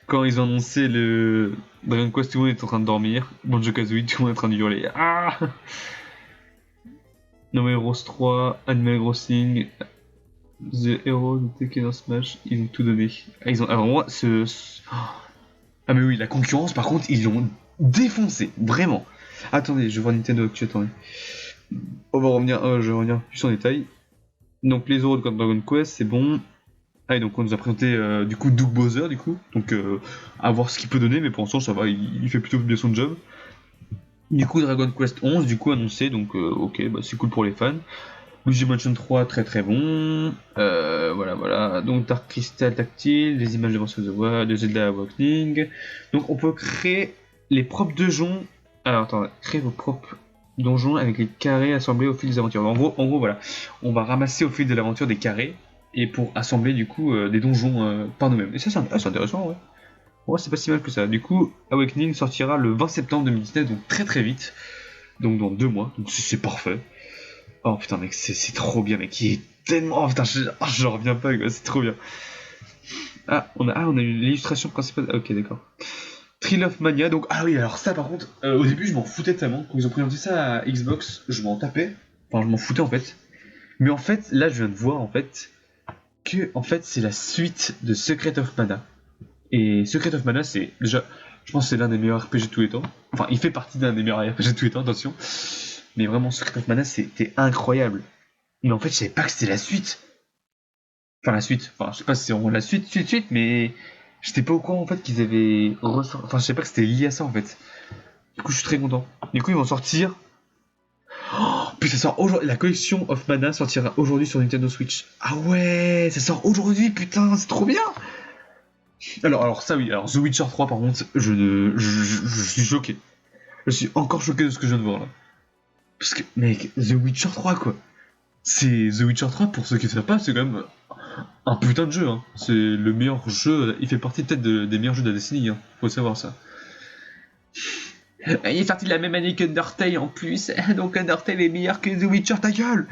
Quand ils ont annoncé le Dragon Quest, tout le monde est en train de dormir. Banjo-Kazooie, tout le monde est en train de hurler. Ah No More Heroes 3, Animal Crossing, The Hero de Tekken Smash, ils ont tout donné. Ils ont vraiment Ah mais oui, la concurrence, par contre, ils l'ont défoncé, vraiment. Attendez, je vais voir Nintendo Actu, attendez. Je vais revenir plus en détail. Donc les euros de Dragon Quest, c'est bon. Ah, et donc on nous a présenté du coup Doug Bowser, du coup. Donc à voir ce qu'il peut donner, mais pour l'instant ça va, il fait plutôt bien son job. Du coup Dragon Quest 11, du coup annoncé, donc ok, bah c'est cool pour les fans. Luigi Mansion 3, très très bon. Voilà. Donc Dark Crystal Tactile, des images de Breath of the Wild, de Zelda Awakening. Donc on peut créer les propres donjons. Alors attends, créer vos propres donjons avec les carrés assemblés au fil des aventures. En gros, voilà. On va ramasser au fil de l'aventure des carrés et pour assembler du coup des donjons par nous-mêmes. Et ça c'est intéressant, ouais. Ouais, c'est pas si mal que ça. Du coup, Awakening sortira le 20 septembre 2019, donc très très vite. Donc dans 2 mois, donc c'est parfait. Oh putain mec, c'est trop bien mec, il est tellement... Oh putain, je reviens pas, c'est trop bien. On a eu l'illustration principale, ok d'accord. Thrill of Mania, donc ah oui alors ça par contre, au début je m'en foutais tellement, quand ils ont présenté ça à Xbox, je m'en tapais, enfin je m'en foutais en fait. Mais en fait, là je viens de voir en fait, que en fait c'est la suite de Secret of Mana. Et Secret of Mana c'est déjà, je pense que c'est l'un des meilleurs RPG de tous les temps. Enfin il fait partie d'un des meilleurs RPG de tous les temps, attention. Mais vraiment, Secret of Mana, c'était incroyable. Mais en fait, je savais pas que c'était la suite. Enfin, je sais pas si c'est vraiment la suite, mais j'étais pas au courant en fait qu'ils avaient ressorti. Enfin, je sais pas que c'était lié à ça en fait. Du coup, je suis très content. Du coup, ils vont sortir. Oh, puis ça sort aujourd'hui. La collection of Mana sortira aujourd'hui sur Nintendo Switch. Ah ouais, ça sort aujourd'hui, putain, c'est trop bien. Alors ça oui. Alors The Witcher 3, par contre, je suis choqué. Je suis encore choqué de ce que je viens de voir là. Parce que, mec, The Witcher 3, quoi. C'est The Witcher 3, pour ceux qui ne savent pas, c'est quand même un putain de jeu. Hein. C'est le meilleur jeu, il fait partie peut-être des meilleurs jeux de la décennie, hein. Faut savoir ça. Il est sorti de la même année qu'Undertale en plus, donc Undertale est meilleur que The Witcher, ta gueule.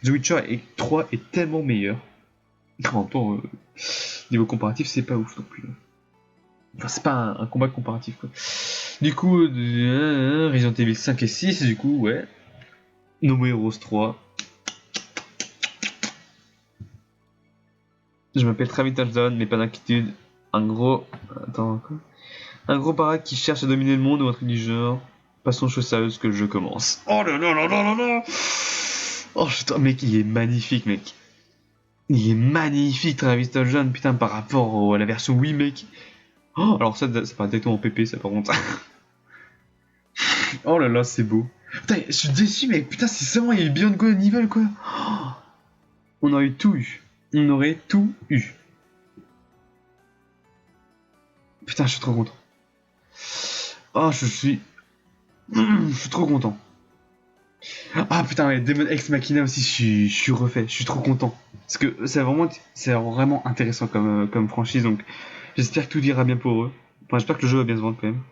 The Witcher 3 est tellement meilleur. En même temps, niveau comparatif, c'est pas ouf non plus. Enfin, c'est pas un combat comparatif, quoi. Du coup, Resident Evil 5 et 6, du coup, ouais. No More Heroes 3. Je m'appelle Travis Touchdown, mais pas d'inquiétude. Un gros baraque qui cherche à dominer le monde ou un truc du genre. Passons aux choses sérieuses que le jeu commence. Oh là là là là là là. Oh putain, mec, il est magnifique, mec. Il est magnifique, Travis Touchdown, putain, par rapport à la version Wii, mec. Oh, alors ça paraît directement en PP, ça par contre. Oh là là, c'est beau. Putain, je suis déçu, mec. Putain, c'est seulement il y a eu Beyond Good and Evil, quoi. Oh, on aurait tout eu. Putain, je suis trop content. Oh, je suis trop content. Ah putain, ouais, Demon Ex Machina aussi, je suis refait. Je suis trop content. Parce que c'est vraiment intéressant comme franchise, donc j'espère que tout ira bien pour eux. Enfin, j'espère que le jeu va bien se vendre quand même.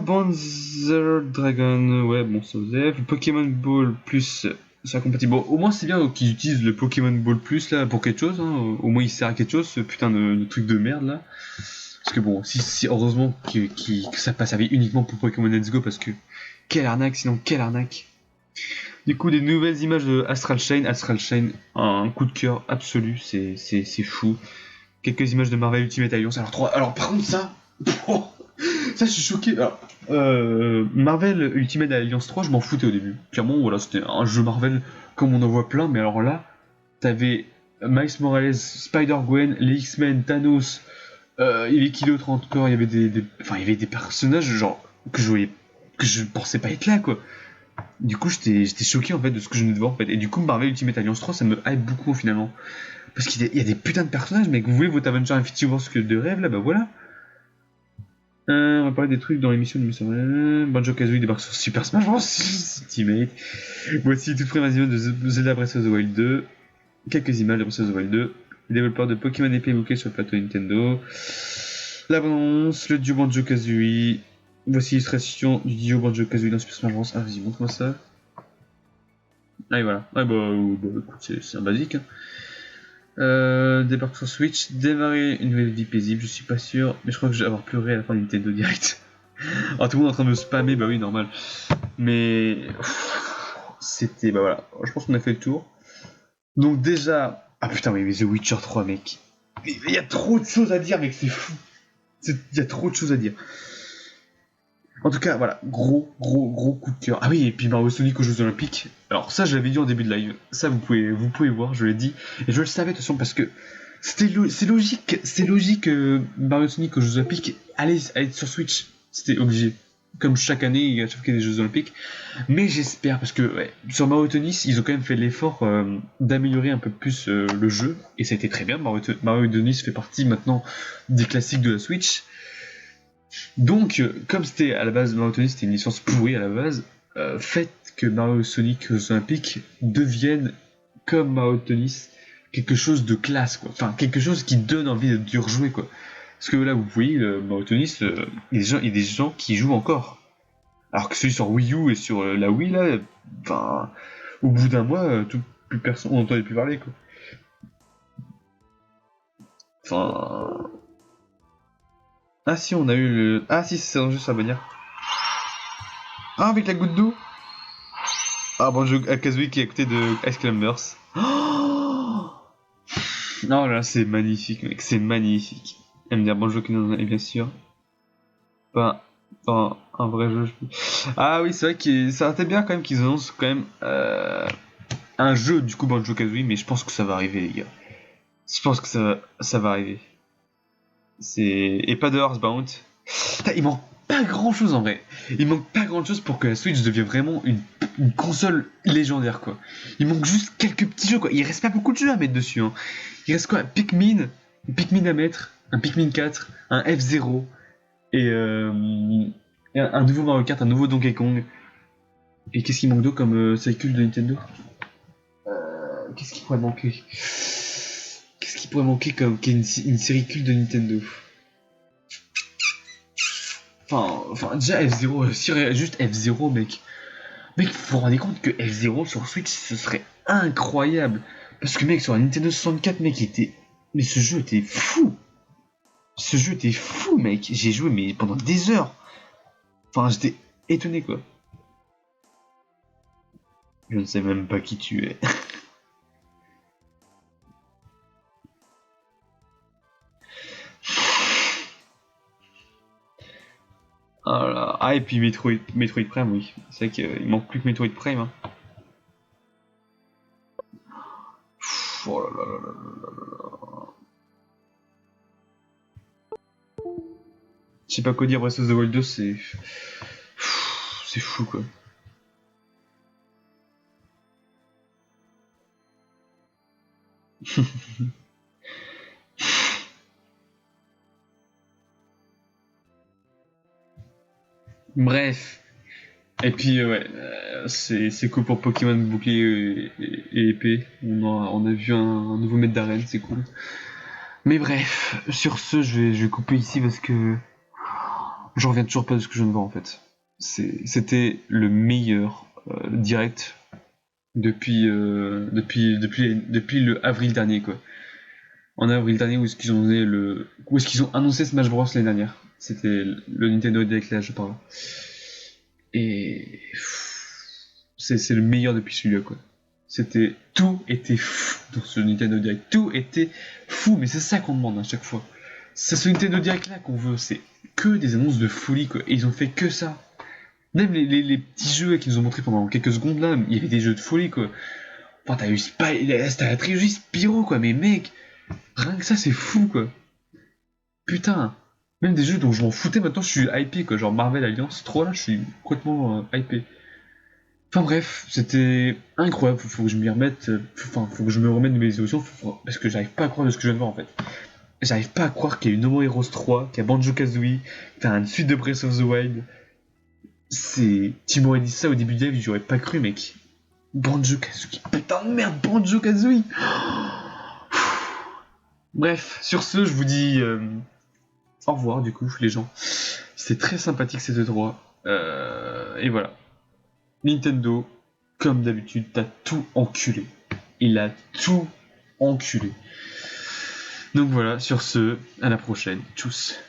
Panzer Dragon, ouais, bon, ça osef. Pokémon Ball Plus, ça compatible. Bon, au moins, c'est bien qu'ils utilisent le Pokémon Ball Plus là pour quelque chose. Hein. Au moins, il sert à quelque chose, ce putain de truc de merde là. Parce que bon, si heureusement que ça passe avec uniquement pour Pokémon Let's Go, parce que quelle arnaque, sinon quelle arnaque. Du coup, des nouvelles images de Astral Chain, un coup de cœur absolu, c'est fou. Quelques images de Marvel Ultimate Alliance. Alors par contre ça. Ça, je suis choqué. Alors, Marvel Ultimate Alliance 3, je m'en foutais au début. Clairement, voilà, c'était un jeu Marvel comme on en voit plein, mais alors là, t'avais Miles Morales, Spider-Gwen, les X-Men, Thanos, il y avait qui d'autre encore, il y avait il y avait des personnages genre que je pensais pas être là, quoi. Du coup, j'étais choqué en fait de ce que je venais de voir en fait. Et du coup, Marvel Ultimate Alliance 3, ça me hype beaucoup finalement. Parce qu'il y a des putains de personnages, mec. Vous voulez votre Avenger Infinity Wars de rêve là, bah voilà. On va parler des trucs dans l'émission de Mission Banjo-Kazooie débarque sur Super Smash Bros. Ultimate. Voici toute première image de Zelda Breath of the Wild 2. Quelques images de Breath of the Wild 2. Les développeurs de Pokémon épée évoqués sur le plateau Nintendo. L'avance, le duo Banjo-Kazooie. Voici l'illustration du duo Banjo-Kazooie dans Super Smash Bros. Ah, vas-y, montre-moi ça. Ah, et voilà. Ah, bah écoute, c'est un basique. Débarque sur Switch, démarrer une nouvelle vie paisible, je suis pas sûr, mais je crois que je vais avoir pleuré à la fin de Nintendo Direct. Alors tout le monde est en train de me spammer, bah oui, normal. Mais c'était, bah voilà, je pense qu'on a fait le tour. Donc déjà, ah putain, mais The Witcher 3, mec. Il y a trop de choses à dire, mec, c'est fou. Il y a trop de choses à dire. En tout cas, voilà, gros coup de cœur. Ah oui, et puis Mario Sonic aux Jeux Olympiques. Alors ça, je l'avais dit en début de live. Ça, vous pouvez voir, je l'ai dit. Et je le savais de toute façon parce que c'est logique. Mario Sonic aux Jeux Olympiques allez être sur Switch. C'était obligé. Comme chaque année, à chaque fois qu'il y a des Jeux Olympiques. Mais j'espère, parce que ouais, sur Mario Tennis, ils ont quand même fait l'effort d'améliorer un peu plus le jeu. Et ça a été très bien. Mario Tennis fait partie maintenant des classiques de la Switch. Donc, comme c'était à la base, Mario Tennis c'était une licence pourrie à la base, faites que Mario Sonic aux Olympiques devienne, comme Mario Tennis, quelque chose de classe, quoi. Enfin, quelque chose qui donne envie de rejouer, quoi. Parce que là, vous voyez, Mario Tennis, il y a des gens qui y jouent encore. Alors que celui sur Wii U et sur la Wii, là, enfin, au bout d'un mois, plus personne, on n'entendait plus parler, quoi. Enfin... Ah si, on a eu le... Ah si, c'est juste à venir. Ah, avec la goutte d'eau. Ah, Banjo Kazooie qui est à côté de Ice Climbers. Oh non, là, c'est magnifique, mec, c'est magnifique. Elle me dire Banjo Kazooie, bien sûr. Pas un vrai jeu. Ah oui, c'est vrai que ça aurait été bien quand même qu'ils annoncent quand même un jeu du coup Banjo Kazooie, mais je pense que ça va arriver, les gars. Je pense que ça va arriver. Et pas de Earthbound. Putain, il manque pas grand chose en vrai. Il manque pas grand chose pour que la Switch devienne vraiment une console légendaire, quoi. Il manque juste quelques petits jeux, quoi. Il reste pas beaucoup de jeux à mettre dessus, hein. Il reste quoi? Un Pikmin à mettre, un Pikmin 4, un F0 et un nouveau Mario Kart, un nouveau Donkey Kong. Et qu'est-ce qui manque d'autre comme cycle de Nintendo? Qu'est-ce qui pourrait manquer? Qu'est-ce qui pourrait manquer comme une série culte de Nintendo? Enfin, déjà F0, juste F0, mec. Mec, vous vous rendez compte que F0 sur Switch, ce serait incroyable. Parce que, mec, sur la Nintendo 64, mec, mais ce jeu était fou. Ce jeu était fou, mec. J'ai joué mais pendant des heures. Enfin, j'étais étonné, quoi. Je ne sais même pas qui tu es. Voilà. Ah, et puis Metroid Prime, oui. C'est vrai qu'il manque plus que Metroid Prime. Hein. Oh là là là là là là là. Je sais pas quoi dire, Breath of the Wild 2, c'est fou, quoi. Bref. Et puis ouais, c'est cool pour Pokémon bouclier et épée. On a vu un nouveau maître d'arène, c'est cool. Mais bref, sur ce, je vais couper ici parce que j'en reviens toujours pas de ce que je viens de voir en fait. C'était le meilleur direct depuis le avril dernier, quoi. En avril dernier, où est-ce qu'ils ont annoncé Smash Bros l'année dernière. C'était le Nintendo Direct, là, je parle. Et c'est le meilleur depuis celui-là, quoi. Tout était fou dans ce Nintendo Direct. Tout était fou, mais c'est ça qu'on demande à chaque fois. C'est ce Nintendo Direct là qu'on veut. C'est que des annonces de folie, quoi. Et ils ont fait que ça. Même les petits jeux qu'ils nous ont montrés pendant quelques secondes là, il y avait des jeux de folie, quoi. Enfin, t'as eu c'était la trilogie Spyro, quoi. Mais mec, rien que ça, c'est fou, quoi. Putain. Même des jeux dont je m'en foutais, maintenant je suis hypé, quoi. Genre Marvel Alliance 3, là, je suis complètement hypé. Enfin bref, c'était incroyable, faut que je m'y remette, faut que je me remette de mes émotions, parce que j'arrive pas à croire de ce que je viens de voir en fait. J'arrive pas à croire qu'il y a eu No More Heroes 3, qu'il y a Banjo Kazooie, qu'il y a une suite de Breath of the Wild. Tu m'aurais dit ça au début de live, j'aurais pas cru, mec. Banjo Kazooie, putain de merde, Banjo Kazooie. Bref, sur ce, je vous dis au revoir du coup, les gens. C'était très sympathique ces deux droits. Et voilà. Nintendo, comme d'habitude, t'as tout enculé. Il a tout enculé. Donc voilà, sur ce, à la prochaine. Tchuss.